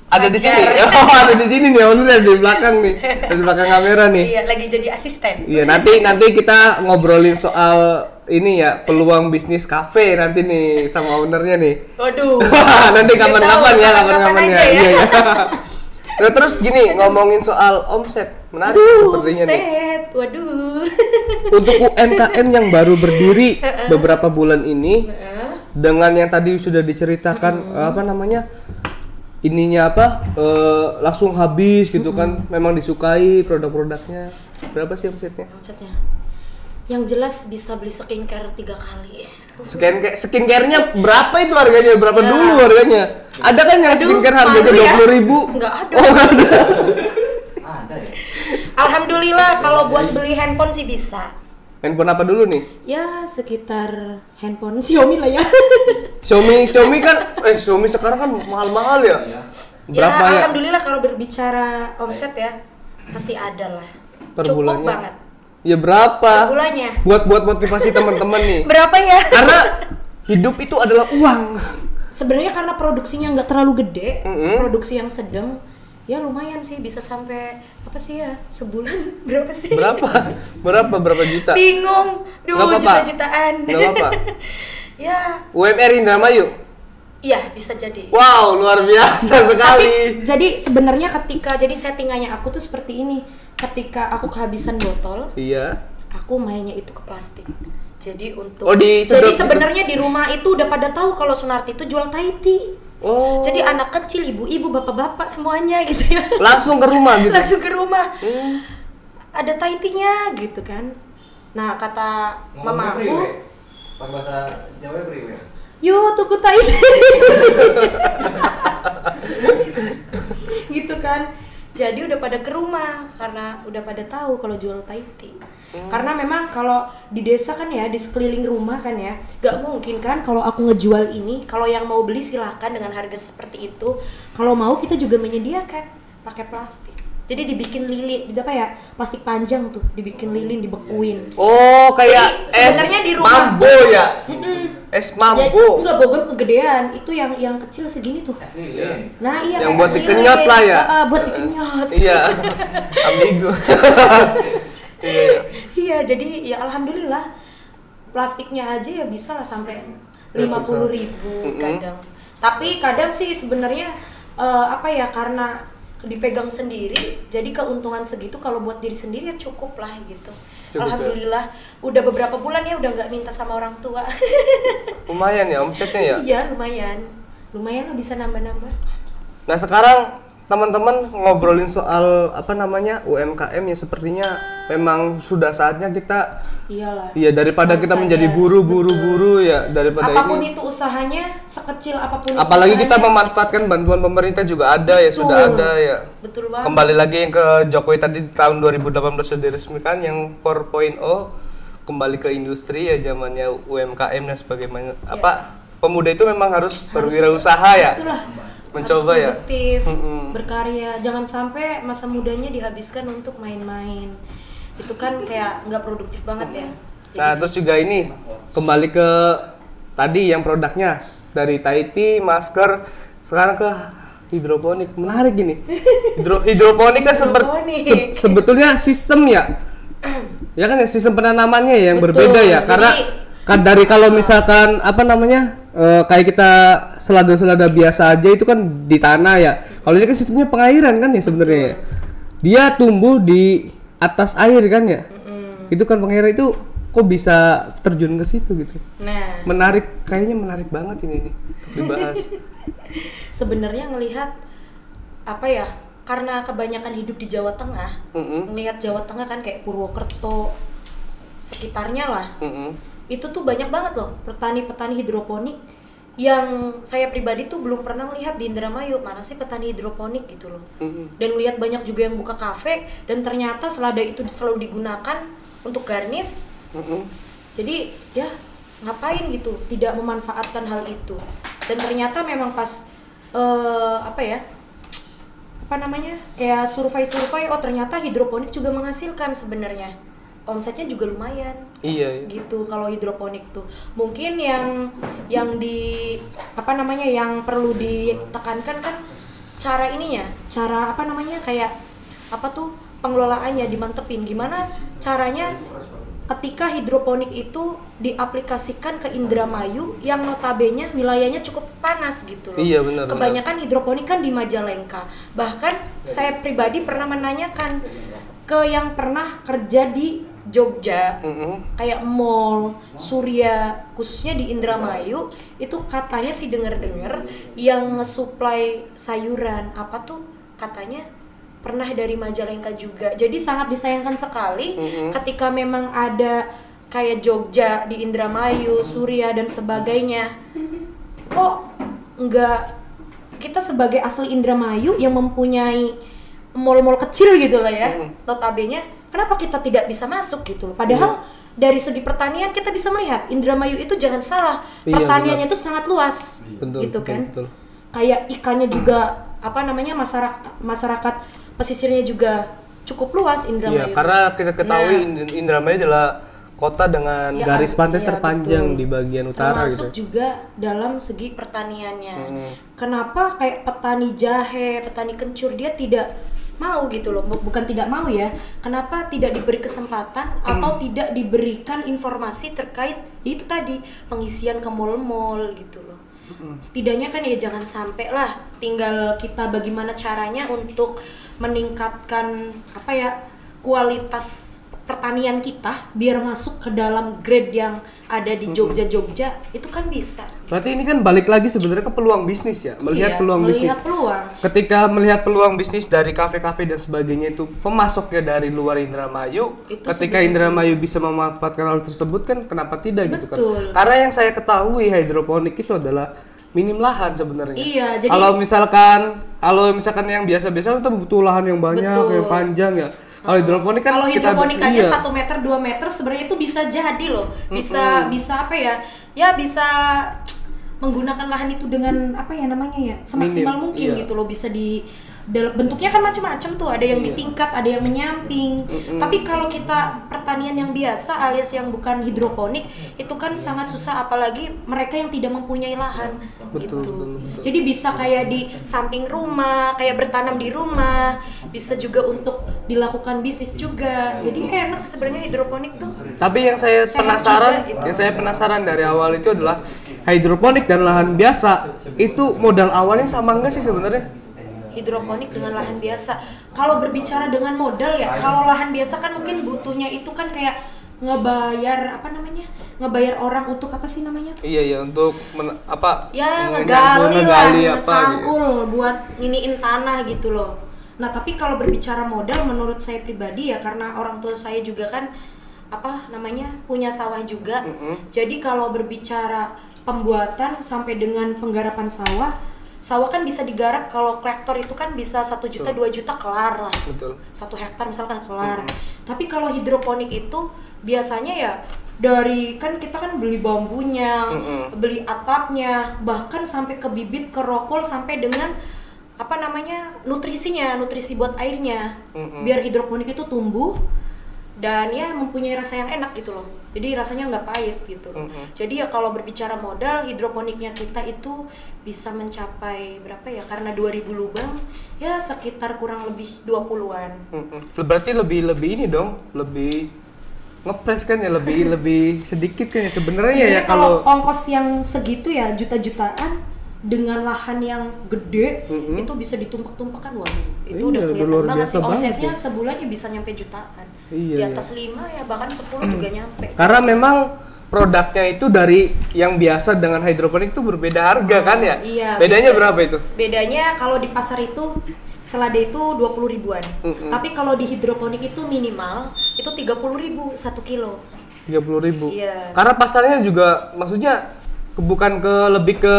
ada di sini. Fajar. Oh, ada di sini nih, ownernya di belakang nih. Di belakang kamera nih. Iya, lagi jadi asisten. Iya, nanti kita ngobrolin soal ini ya, peluang bisnis kafe nanti nih sama ownernya nih. Waduh. Nanti kapan-kapan ya, kapan-kapan kapan-kapan ya. aja ya. Iya. Nah, terus gini, ngomongin soal omset. Menarik sepertinya nih. Omset. Waduh. Untuk UMKM yang baru berdiri beberapa bulan ini, dengan yang tadi sudah diceritakan apa namanya? Ininya langsung habis gitu kan, memang disukai produk-produknya. Berapa sih omsetnya? Omsetnya yang jelas bisa beli skincare 3 kali. Skincare-nya berapa itu harganya? Berapa Ya. dulu harganya? Ada kan yang skincare harganya malu ya. 20.000? Nggak ada. Oh, nggak ada. ada ya. Alhamdulillah kalau buat beli handphone sih bisa. Handphone apa dulu nih? Ya sekitar handphone Xiaomi lah ya. Xiaomi kan Xiaomi sekarang kan mahal-mahal ya. Iya. Berapa ya? Alhamdulillah kalau berbicara omset ya pasti ada lah. Per Cukup bulannya? banget. Ya berapa? Per bulannya. Buat motivasi teman-teman nih. Berapa ya? Karena hidup itu adalah uang. Sebenarnya karena produksinya nggak terlalu gede, Mm-mm. produksi yang sedang, ya lumayan sih bisa sampai apa sih ya sebulan berapa sih? Berapa juta? Bingung, Nggak apa-apa. juta-jutaan. Nggak apa-apa. Ya, UMR Indramayu. iya bisa jadi. Wow, luar biasa sekali. Tapi jadi sebenarnya jadi settingannya aku tuh seperti ini. Ketika aku kehabisan botol, Iya. aku mainnya itu ke plastik. Jadi untuk Oh, jadi sebenarnya di rumah itu udah pada tahu kalau Sunarti itu jual Thai tea. Oh. Jadi anak kecil, ibu-ibu, bapak-bapak semuanya gitu ya. Langsung ke rumah gitu. Langsung ke rumah. Ada Thai tea-nya gitu kan. Nah, kata mama aku, Pakai bahasa Jawa priwe. "Yo, tuku Thai tea." Gitu kan. Jadi udah pada ke rumah karena udah pada tahu kalau jual Thai tea. Karena memang kalau di desa kan ya, di sekeliling rumah kan ya, gak mungkin kan kalau aku ngejual ini, kalau yang mau beli silakan dengan harga seperti itu. Kalau mau kita juga menyediakan pakai plastik. Jadi dibikin lilin, apa ya, plastik panjang tuh, dibikin lilin, dibekuin. Oh, kayak Jadi, es sebenarnya di rumah- mambo ya? Es mambo. Enggak, bogon kegedean, itu yang kecil segini tuh. Es lilin. Nah iya, Yang kayak buat es lilin. dikenyot lah ya? Buat dikenyot. Iya. Ambigu. Iya, jadi ya alhamdulillah plastiknya aja ya bisa lah sampai 50.000 kadang. Tapi kadang sih sebenarnya apa ya, karena dipegang sendiri, jadi keuntungan segitu kalau buat diri sendiri ya cukup lah gitu. Alhamdulillah udah beberapa bulan ya udah nggak minta sama orang tua. Lumayan ya omsetnya ya? Iya lumayan lah bisa nambah-nambah. Nah sekarang teman-teman ngobrolin soal apa namanya UMKM ya, sepertinya memang sudah saatnya kita iyalah. Iya, daripada kita menjadi buru ya, daripada apapun ini. itu usahanya, sekecil apapun itu. Apalagi usahanya, kita memanfaatkan bantuan pemerintah juga ada ya, sudah ada ya. Betul banget. Kembali lagi yang ke Jokowi tadi tahun 2018 sudah diresmikan yang 4.0, kembali ke industri ya, zamannya UMKM dan sebagainya. Apa pemuda itu memang harus berwirausaha ya. Itulah. Mencoba harus ya. produktif, berkarya. Jangan sampai masa mudanya dihabiskan untuk main-main. Itu kan kayak nggak produktif banget ya. Nah, terus juga ini kembali ke tadi yang produknya dari Tahiti, masker, sekarang ke hidroponik. Menarik gini. Hidroponik kan sebetulnya sistem ya. Ya kan ya, sistem penanamannya yang berbeda ya. Karena kan dari kalau misalkan apa namanya kayak kita selada-selada biasa aja itu kan di tanah ya. Kalau ini kan sistemnya pengairan kan ya sebenarnya. Dia tumbuh di atas air kan ya. Itu kan pengairan itu kok bisa terjun ke situ gitu. Nah, Kayaknya menarik banget ini nih dibahas. Sebenarnya ngelihat apa ya? Karena kebanyakan hidup di Jawa Tengah. Melihat Jawa Tengah kan kayak Purwokerto sekitarnya lah. Itu tuh banyak banget loh petani-petani hidroponik yang saya pribadi tuh belum pernah melihat di Indramayu. Mana sih petani hidroponik gitu loh. Dan lihat banyak juga yang buka kafe dan ternyata selada itu selalu digunakan untuk garnish. Jadi ya ngapain gitu, tidak memanfaatkan hal itu. Dan ternyata memang pas kayak survei oh ternyata hidroponik juga menghasilkan sebenarnya. Omsetnya juga lumayan. Iya. Gitu kalau hidroponik tuh. Mungkin yang perlu ditekankan kan cara pengelolaannya dimantepin. Gimana caranya ketika hidroponik itu diaplikasikan ke Indramayu yang notabene wilayahnya cukup panas gitu loh. Iya, benar. Kebanyakan hidroponik kan di Majalengka. Bahkan saya pribadi pernah menanyakan ke yang pernah kerja di Jogja, kayak mall, Surya, khususnya di Indramayu, itu katanya sih dengar-dengar yang nge-supply sayuran, katanya pernah dari Majalengka juga. Jadi sangat disayangkan sekali ketika memang ada kayak Jogja di Indramayu, Surya dan sebagainya. Kok enggak kita sebagai asli Indramayu yang mempunyai mall-mall kecil gitu lah ya, notabene kenapa kita tidak bisa masuk gitu? Padahal dari segi pertanian kita bisa melihat Indramayu itu jangan salah, pertaniannya itu sangat luas, gitu kan? Betul. Kayak ikannya juga masyarakat pesisirnya juga cukup luas Indramayu. Iya, karena kita ketahui Indramayu adalah kota dengan garis pantai terpanjang di bagian utara. Termasuk gitu. juga dalam segi pertaniannya. Kenapa kayak petani jahe, petani kencur dia tidak mau gitu loh, bukan tidak mau ya, kenapa tidak diberi kesempatan atau tidak diberikan informasi terkait itu tadi pengisian ke mall-mall gitu loh. Setidaknya kan ya jangan sampai lah, tinggal kita bagaimana caranya untuk meningkatkan kualitas pertanian kita biar masuk ke dalam grade yang ada di Jogja itu kan bisa. Berarti ini kan balik lagi sebenarnya ke peluang bisnis ya, melihat bisnis. Ketika melihat peluang bisnis dari kafe-kafe dan sebagainya itu pemasoknya dari luar Indramayu, ketika Indramayu bisa memanfaatkan hal tersebut kan kenapa tidak gitu kan? Karena yang saya ketahui hidroponik itu adalah minim lahan sebenarnya. Iya, jadi kalau misalkan yang biasa-biasa kita butuh lahan yang banyak, yang panjang ya. Kalau hidroponik kan aja 1 meter 2 meter sebenarnya itu bisa jadi loh. Bisa bisa menggunakan lahan itu dengan semaksimal mungkin gitu loh. Bisa bentuknya kan macam-macam tuh, ada yang ditingkat, ada yang menyamping. Tapi kalau kita pertanian yang biasa alias yang bukan hidroponik itu kan sangat susah, apalagi mereka yang tidak mempunyai lahan. Betul. Jadi bisa kayak di samping rumah, kayak bertanam di rumah, bisa juga untuk dilakukan bisnis juga. Jadi enak sebenarnya hidroponik tuh. Tapi yang saya penasaran dari awal itu adalah hidroponik dan lahan biasa itu modal awalnya sama enggak sih sebenarnya? hidroponik dengan lahan biasa. Kalau berbicara dengan modal ya, kalau lahan biasa kan mungkin butuhnya itu kan kayak ngebayar ngebayar orang untuk apa sih namanya tuh? Iya untuk ya ngegali lah, ngecangkul buat nginiin tanah gitu loh. Nah tapi kalau berbicara modal menurut saya pribadi ya, karena orang tua saya juga kan punya sawah juga. Jadi kalau berbicara pembuatan sampai dengan penggarapan sawah kan bisa digarap, kalau kolektor itu kan bisa 1 juta 2 juta kelar lah. Betul. 1 hektar misalkan kelar. Tapi kalau hidroponik itu biasanya ya dari kan kita kan beli bambunya, beli atapnya, bahkan sampai ke bibit, ke rokol, sampai dengan nutrisi buat airnya. Biar hidroponik itu tumbuh dan ya mempunyai rasa yang enak gitu loh. Jadi rasanya nggak pahit gitu. Jadi ya kalau berbicara modal, hidroponiknya kita itu bisa mencapai berapa ya? Karena 2000 lubang ya sekitar kurang lebih 20-an. Berarti lebih ini dong, lebih ngepres kan ya, lebih sedikit kan ya sebenarnya ya. Kalau ongkos yang segitu ya juta-jutaan dengan lahan yang gede itu bisa ditumpuk-tumpuk kan, itu udah kelihatan banget sih omsetnya ya. Sebulan ya bisa nyampe jutaan. Di atas 5 ya bahkan 10 juga nyampe. Karena memang produknya itu dari yang biasa dengan hidroponik itu berbeda harga kan ya? Iya. Bedanya berapa itu? Bedanya kalau di pasar itu selada itu 20 ribuan. Tapi kalau di hidroponik itu minimal itu 30 ribu 1 kilo. 30 ribu? Iya. Karena pasarnya juga maksudnya bukan lebih ke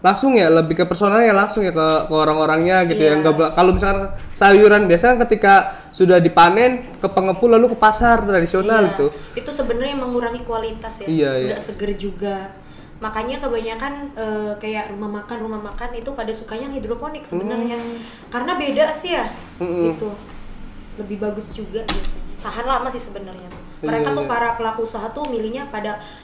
langsung ya, lebih ke personalnya langsung ya ke orang-orangnya gitu ya. Kalau misalkan sayuran biasanya ketika sudah dipanen ke pengepul lalu ke pasar tradisional itu sebenarnya mengurangi kualitas ya, nggak seger juga. Makanya kebanyakan kayak rumah makan itu pada sukanya hidroponik sebenarnya, karena beda sih ya gitu, lebih bagus juga biasanya, tahan lama sih sebenarnya. Mereka tuh para pelaku usaha tuh milih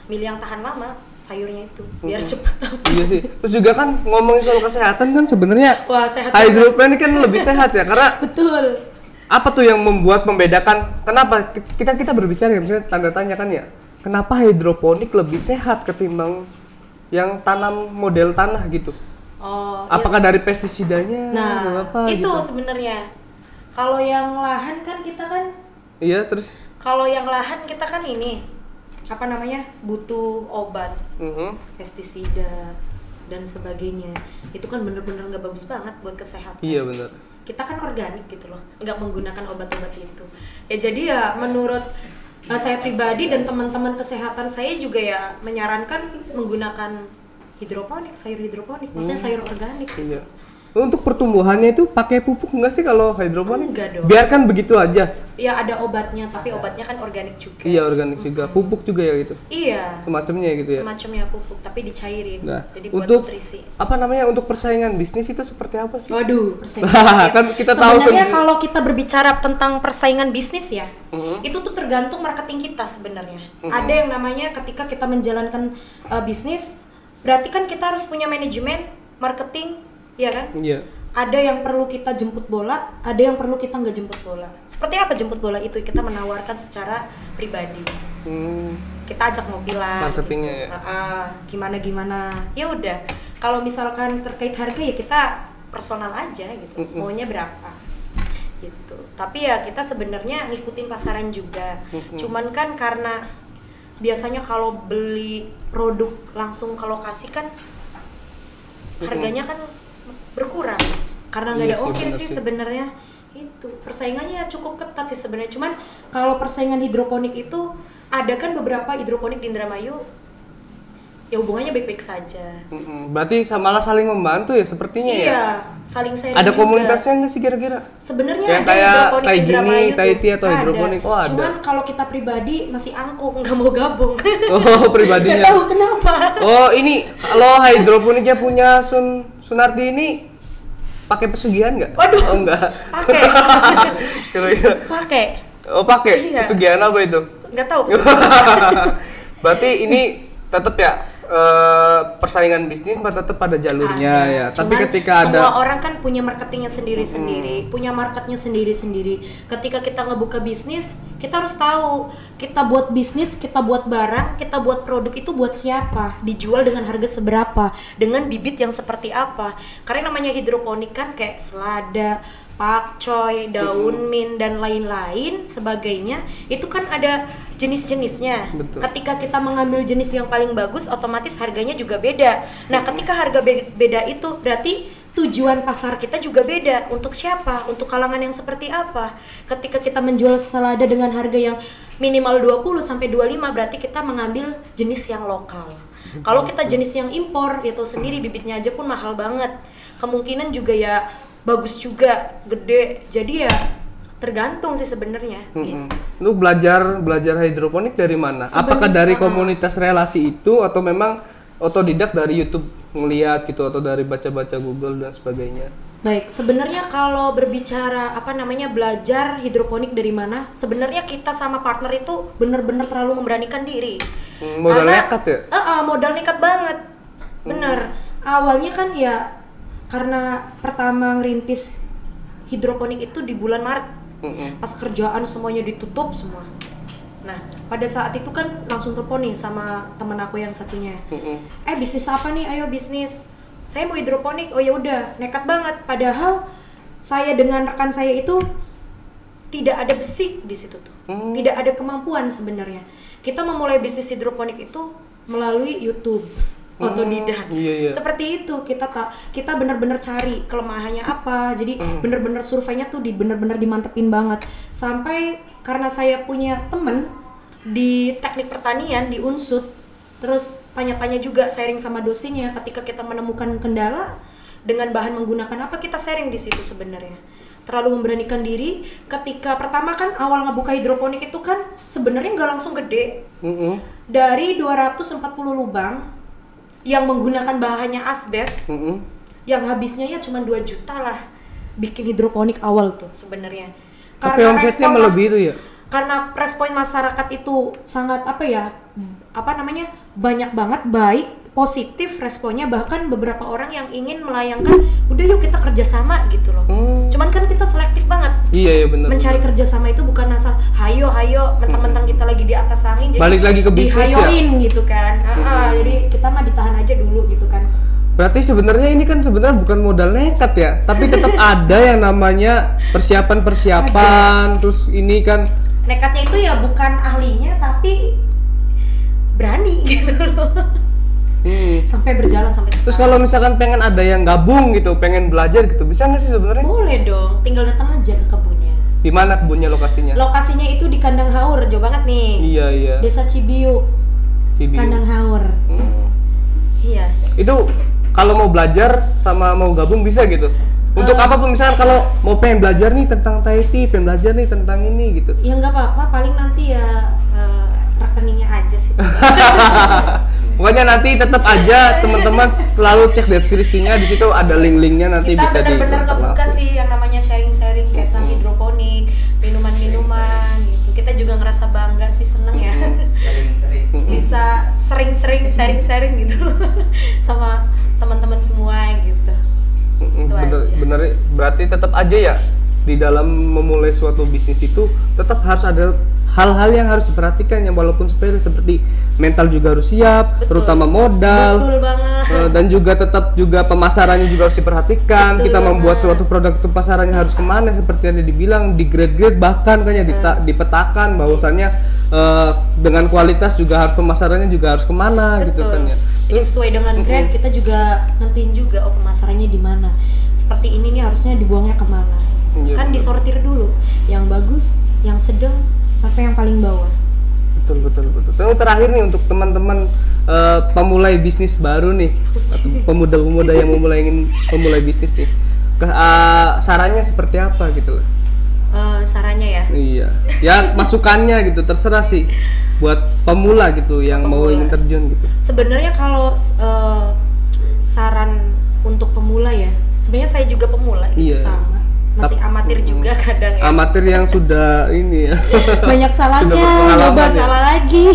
yang tahan lama sayurnya itu biar cepat. Iya sih. Terus juga kan ngomongin soal kesehatan kan sebenarnya hidroponik kan lebih sehat ya, karena betul. Apa tuh yang membedakan? Kenapa kita berbicara ya, misalnya tanda tanya kan ya, kenapa hidroponik lebih sehat ketimbang yang tanam model tanah gitu? Apakah dari pestisidanya? Itu gitu? Sebenarnya kalau yang lahan kan kita kan terus kalau yang lahan kita kan butuh obat, pestisida dan sebagainya. Itu kan bener-bener nggak bagus banget buat kesehatan. Iya benar. Kita kan organik gitu loh, nggak menggunakan obat-obat itu. Ya jadi ya menurut saya pribadi dan teman-teman kesehatan saya juga ya menyarankan menggunakan sayur hidroponik, maksudnya sayur organik. Gitu. Iya. Untuk pertumbuhannya itu pakai pupuk nggak sih kalau hidroponik? Enggak dong. Biarkan begitu aja. Ya ada obatnya, tapi obatnya kan organik juga. Iya organik juga. Pupuk juga ya gitu. Iya. Semacamnya gitu ya. Semacamnya pupuk, tapi dicairin. Nah, jadi buat untuk nutrisi. Untuk persaingan bisnis itu seperti apa sih? Waduh, persaingan bisnis. Kan kita tahu sebenarnya kalau kita berbicara tentang persaingan bisnis ya, itu tuh tergantung marketing kita sebenarnya. Ada yang namanya ketika kita menjalankan bisnis, berarti kan kita harus punya manajemen, marketing. Iya kan? Iya. Ada yang perlu kita jemput bola, ada yang perlu kita nggak jemput bola. Seperti apa jemput bola itu? Kita menawarkan secara pribadi. Kita ajak mobilan. Marketingnya gitu. Gimana? Ya udah. Kalau misalkan terkait harga ya kita personal aja gitu. Maunya berapa? Gitu. Tapi ya kita sebenarnya ngikutin pasaran juga. Cuman kan karena biasanya kalau beli produk langsung ke lokasi kan harganya kan berkurang karena nggak ada ongkir sih sebenarnya. Itu persaingannya cukup ketat sih sebenarnya. Cuman kalau persaingan hidroponik itu ada kan beberapa hidroponik di Indramayu ya hubungannya baik-baik saja. Berarti malah saling membantu ya sepertinya ya? Iya, saling sharing. Ada juga. Komunitasnya nggak sih kira-kira? Sebenarnya yang ada hidroponik kayak gini, Taiti atau hidroponik? Oh ada. Cuman kalau kita pribadi masih angkuh, nggak mau gabung. Oh pribadinya. Nggak tahu kenapa. Oh ini kalau hidroponiknya punya Sunarti ini pakai pesugihan nggak? Waduh. Oh enggak. Pakai. Kira-kira. Pakai. Oh pakai. Iya. Pesugihan apa itu? Nggak tahu. Berarti ini tetap ya persaingan bisnis tetap pada jalurnya ya. Tapi ketika ada semua orang kan punya marketingnya sendiri-sendiri, punya marketnya sendiri-sendiri. Ketika kita ngebuka bisnis, Kita harus tahu, kita buat bisnis, kita buat barang, kita buat produk itu buat siapa, dijual dengan harga seberapa, dengan bibit yang seperti apa. Karena namanya hidroponik kan kayak selada, pakcoy, daun mint dan lain-lain sebagainya, itu kan ada jenis-jenisnya. Betul. Ketika kita mengambil jenis yang paling bagus, otomatis harganya juga beda. Nah, ketika harga beda itu berarti tujuan pasar kita juga beda. Untuk siapa? Untuk kalangan yang seperti apa? Ketika kita menjual selada dengan harga yang minimal 20 sampai 25, berarti kita mengambil jenis yang lokal. Kalau kita jenis yang impor, ya tahu sendiri bibitnya aja pun mahal banget. Kemungkinan juga ya bagus juga, gede. Jadi ya tergantung sih sebenarnya. Gitu. Lu belajar hidroponik dari mana? Apakah dari komunitas relasi itu atau memang otodidak dari YouTube ngeliat gitu atau dari baca-baca Google dan sebagainya? Baik, sebenarnya kalau berbicara belajar hidroponik dari mana? Sebenarnya kita sama partner itu benar-benar terlalu memberanikan diri. Modal nekat ya? Modal nekat banget. Bener. Awalnya kan ya karena pertama ngerintis hidroponik itu di bulan Maret. Pas kerjaan semuanya ditutup semua. Nah, pada saat itu kan langsung telepon nih sama temen aku yang satunya. Bisnis apa nih? Ayo bisnis. Saya mau hidroponik. Oh ya udah, nekat banget. Padahal saya dengan rekan saya itu tidak ada basic di situ tuh. Tidak ada kemampuan sebenarnya. Kita memulai bisnis hidroponik itu melalui YouTube. Otodidak. Iya. Seperti itu kita benar-benar cari kelemahannya apa. Jadi benar-benar surveinya tuh benar-benar dimantepin banget. Sampai karena saya punya temen di teknik pertanian di Unsud, terus tanya-tanya juga, sharing sama dosennya. Ketika kita menemukan kendala dengan bahan menggunakan apa, kita sharing di situ sebenarnya. Terlalu memberanikan diri. Ketika pertama kan awal ngebuka hidroponik itu kan sebenarnya nggak langsung gede. Dari 240 lubang yang menggunakan bahannya asbes, yang habisnya ya cuma 2 juta lah bikin hidroponik awal tuh sebenarnya. Tapi omsetnya melebihi itu ya? Karena respon masyarakat itu sangat banyak banget, baik, positif responnya. Bahkan beberapa orang yang ingin melayangkan, udah yuk kita kerjasama gitu loh. Cuman kan kita selektif banget. Iya benar. Mencari kerjasama itu bukan asal hayo mentang-mentang kita lagi di atas angin, jadi balik lagi ke bisnis dihayoin gitu kan. Jadi kita mah ditahan aja dulu gitu kan. Berarti sebenarnya ini kan sebenarnya bukan modal nekat ya, tapi tetap ada yang namanya persiapan. Terus ini kan nekatnya itu ya bukan ahlinya tapi berani gitu loh. Sampai berjalan sampai sekarang. Terus kalau misalkan pengen ada yang gabung gitu, pengen belajar gitu, bisa nggak sih sebenarnya? Boleh dong, tinggal datang aja ke kebunnya. Di mana kebunnya lokasinya? Lokasinya itu di Kandang Haur, jauh banget nih. Iya. Desa Cibiu. Kandang Haur. Iya. Itu kalau mau belajar sama mau gabung bisa gitu? Untuk apapun, misalkan kalau mau pengen belajar nih tentang Tahiti, pengen belajar nih tentang ini gitu. Ya nggak apa-apa, paling nanti ya rekeningnya aja sih. Pokoknya nanti tetap aja teman-teman selalu cek deskripsinya, di situ ada link-linknya, nanti kita bisa di. Kita benar-benar kebuka sih yang namanya sharing-sharing kayak tentang hidroponik, minuman-minuman gitu. Kita juga ngerasa bangga sih, seneng ya. Bisa sering-sering sharing-sharing gitu loh sama teman-teman semua gitu. Bener, berarti tetap aja ya di dalam memulai suatu bisnis itu tetap harus ada hal-hal yang harus diperhatikan yang walaupun sepele, seperti mental juga harus siap. Betul. Terutama modal. Betul banget. Dan juga tetap juga pemasarannya juga harus diperhatikan. Betul kita banget. Membuat suatu produk itu pasarannya harus kemana, seperti yang dibilang di grade-grade, bahkan kan ya dipetakan bahwasannya dengan kualitas juga harus pemasarannya juga harus kemana. Betul. Gitu kan ya. Jadi sesuai dengan grade kita juga nentuin juga pemasarannya di mana. Seperti ini nih harusnya dibuangnya kemana. Kan disortir dulu yang bagus, yang sedang, sampai yang paling bawah. Betul. Terus terakhir nih untuk teman-teman pemulai bisnis baru nih, atau pemuda-pemuda yang ingin memulai bisnis nih, sarannya seperti apa gitu loh? Sarannya ya? Iya, ya masukannya gitu, terserah sih buat pemula gitu yang mau ingin terjun gitu. Sebenarnya kalau saran untuk pemula ya, sebenarnya saya juga pemula gitu, sama. Masih amatir juga kadang ya. Amatir yang sudah ini ya. Banyak salahnya, nyoba salah lagi.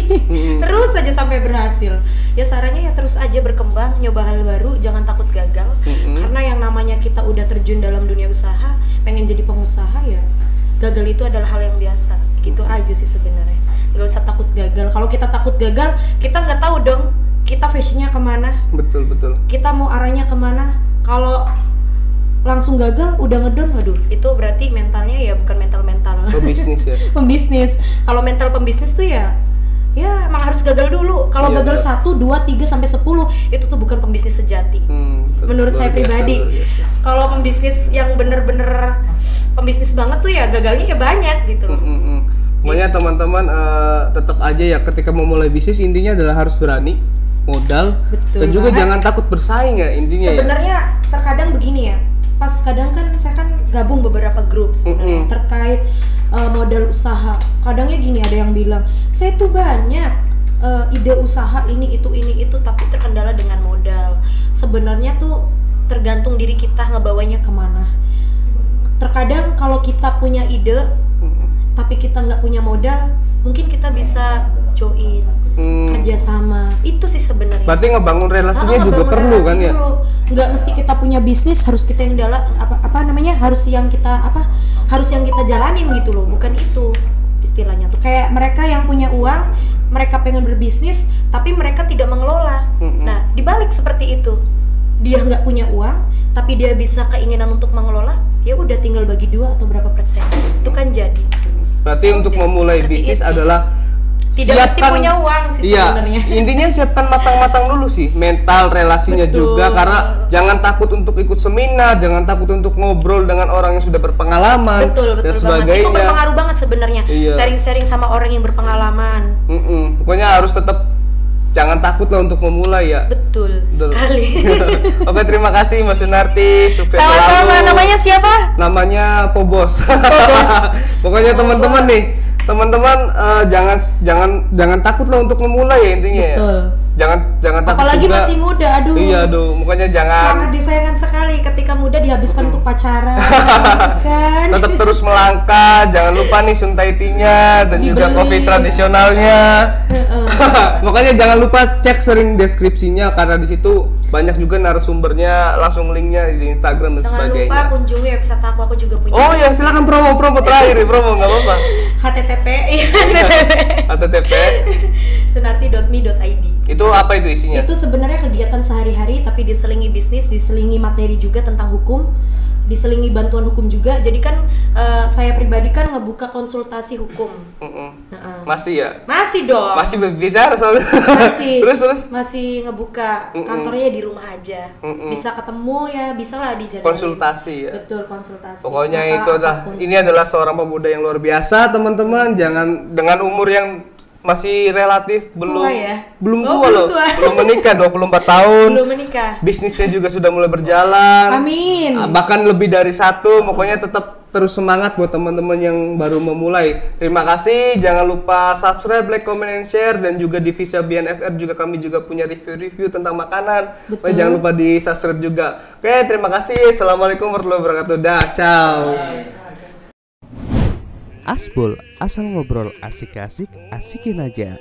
Terus aja sampai berhasil. Ya sarannya ya terus aja berkembang, nyoba hal baru, jangan takut gagal. Karena yang namanya kita udah terjun dalam dunia usaha, pengen jadi pengusaha ya gagal itu adalah hal yang biasa. Gitu aja sih sebenarnya. Nggak usah takut gagal. Kalau kita takut gagal, kita nggak tahu dong kita fashionnya kemana. Betul. Kita mau arahnya kemana. Kalau langsung gagal udah ngedon, waduh itu berarti mentalnya ya bukan mental pembisnis ya. Pembisnis. Kalau mental pembisnis tuh ya emang harus gagal dulu. Kalau Iya, gagal 1, 2, 3 sampai 10 itu tuh bukan pembisnis sejati. Menurut saya pribadi. Kalau pembisnis yang bener-bener pembisnis banget tuh ya gagalnya ya banyak gitu. Pokoknya teman-teman tetap aja ya ketika memulai bisnis intinya adalah harus berani, modal, Betul dan juga banget. jangan takut bersaing ya intinya. Sebenarnya terkadang begini ya, pas kadang kan saya kan gabung beberapa grup sebenarnya terkait modal usaha. Kadangnya gini, ada yang bilang saya tuh banyak ide usaha ini itu tapi terkendala dengan modal. Sebenarnya tuh tergantung diri kita ngebawanya kemana. Terkadang kalau kita punya ide tapi kita nggak punya modal, mungkin kita bisa join kerjasama. Itu sih sebenarnya. Berarti ngebangun relasinya juga ngebangun perlu relasi kan ya? dulu. Nggak mesti kita punya bisnis harus kita yang harus yang kita jalanin gitu loh. Bukan itu istilahnya tuh. Kayak mereka yang punya uang, mereka pengen berbisnis tapi mereka tidak mengelola. Nah, dibalik seperti itu, dia nggak punya uang tapi dia bisa keinginan untuk mengelola, ya udah tinggal bagi 2 atau berapa persen. Itu kan jadi. Berarti untuk memulai bisnis adalah tidak mesti punya uang sih sebenarnya. Intinya siapkan matang-matang dulu sih mental relasinya juga, karena jangan takut untuk ikut seminar, jangan takut untuk ngobrol dengan orang yang sudah berpengalaman dan sebagainya. Itu berpengaruh banget sebenarnya. Iya. Sharing-sharing sama orang yang berpengalaman. Pokoknya harus tetap jangan takut lah untuk memulai ya. Betul sekali. Oke, terima kasih Mbak Sunarti, sukses Sama-sama. selalu. Namanya siapa? Namanya Pobos. Pokoknya teman-teman jangan takut lah untuk memulai ya intinya. Betul. Ya. Jangan takut Apalagi juga. masih muda, aduh. Iya, makanya jangan. Sangat disayangkan sekali ketika muda dihabiskan untuk pacaran, kan? Tetap terus melangkah, jangan lupa nih Suntaitinya dan juga Dibeli. kopi tradisionalnya. Makanya jangan lupa cek sering deskripsinya karena di situ banyak juga narasumbernya, langsung linknya di Instagram dan Jangan sebagainya. lupa kunjungi website aku juga punya. Oh ya, silakan promo terakhir nih, promo nggak apa-apa. http http sunarti.me.id. itu apa itu isinya? Itu sebenarnya kegiatan sehari-hari tapi diselingi bisnis, diselingi materi juga tentang hukum, diselingi bantuan hukum juga. Jadi kan saya pribadi kan ngebuka konsultasi hukum. Masih ya? Masih dong. Masih berbicara soalnya. Masih. terus Masih ngebuka kantornya di rumah aja. Bisa ketemu ya, bisa lah dijadiin konsultasi ya. Betul, konsultasi. Pokoknya Masalah itu dah. apapun. Ini adalah seorang pemuda yang luar biasa, teman-teman. Jangan dengan umur yang masih relatif belum Tua ya? belum Oh, tua belum loh. tua. Belum menikah 24 tahun. Belum menikah. Bisnisnya juga sudah mulai berjalan. Amin. Bahkan lebih dari 1. Pokoknya tetap terus semangat buat teman-teman yang baru memulai. Terima kasih. Jangan lupa subscribe, like, comment, and share. Dan juga di Visa BNFR juga kami juga punya review-review tentang makanan. Pokoknya jangan lupa di subscribe juga. Oke, terima kasih. Assalamualaikum warahmatullahi wabarakatuh. Dah, ciao. Asbol, asal ngobrol asik-asik, asikin aja.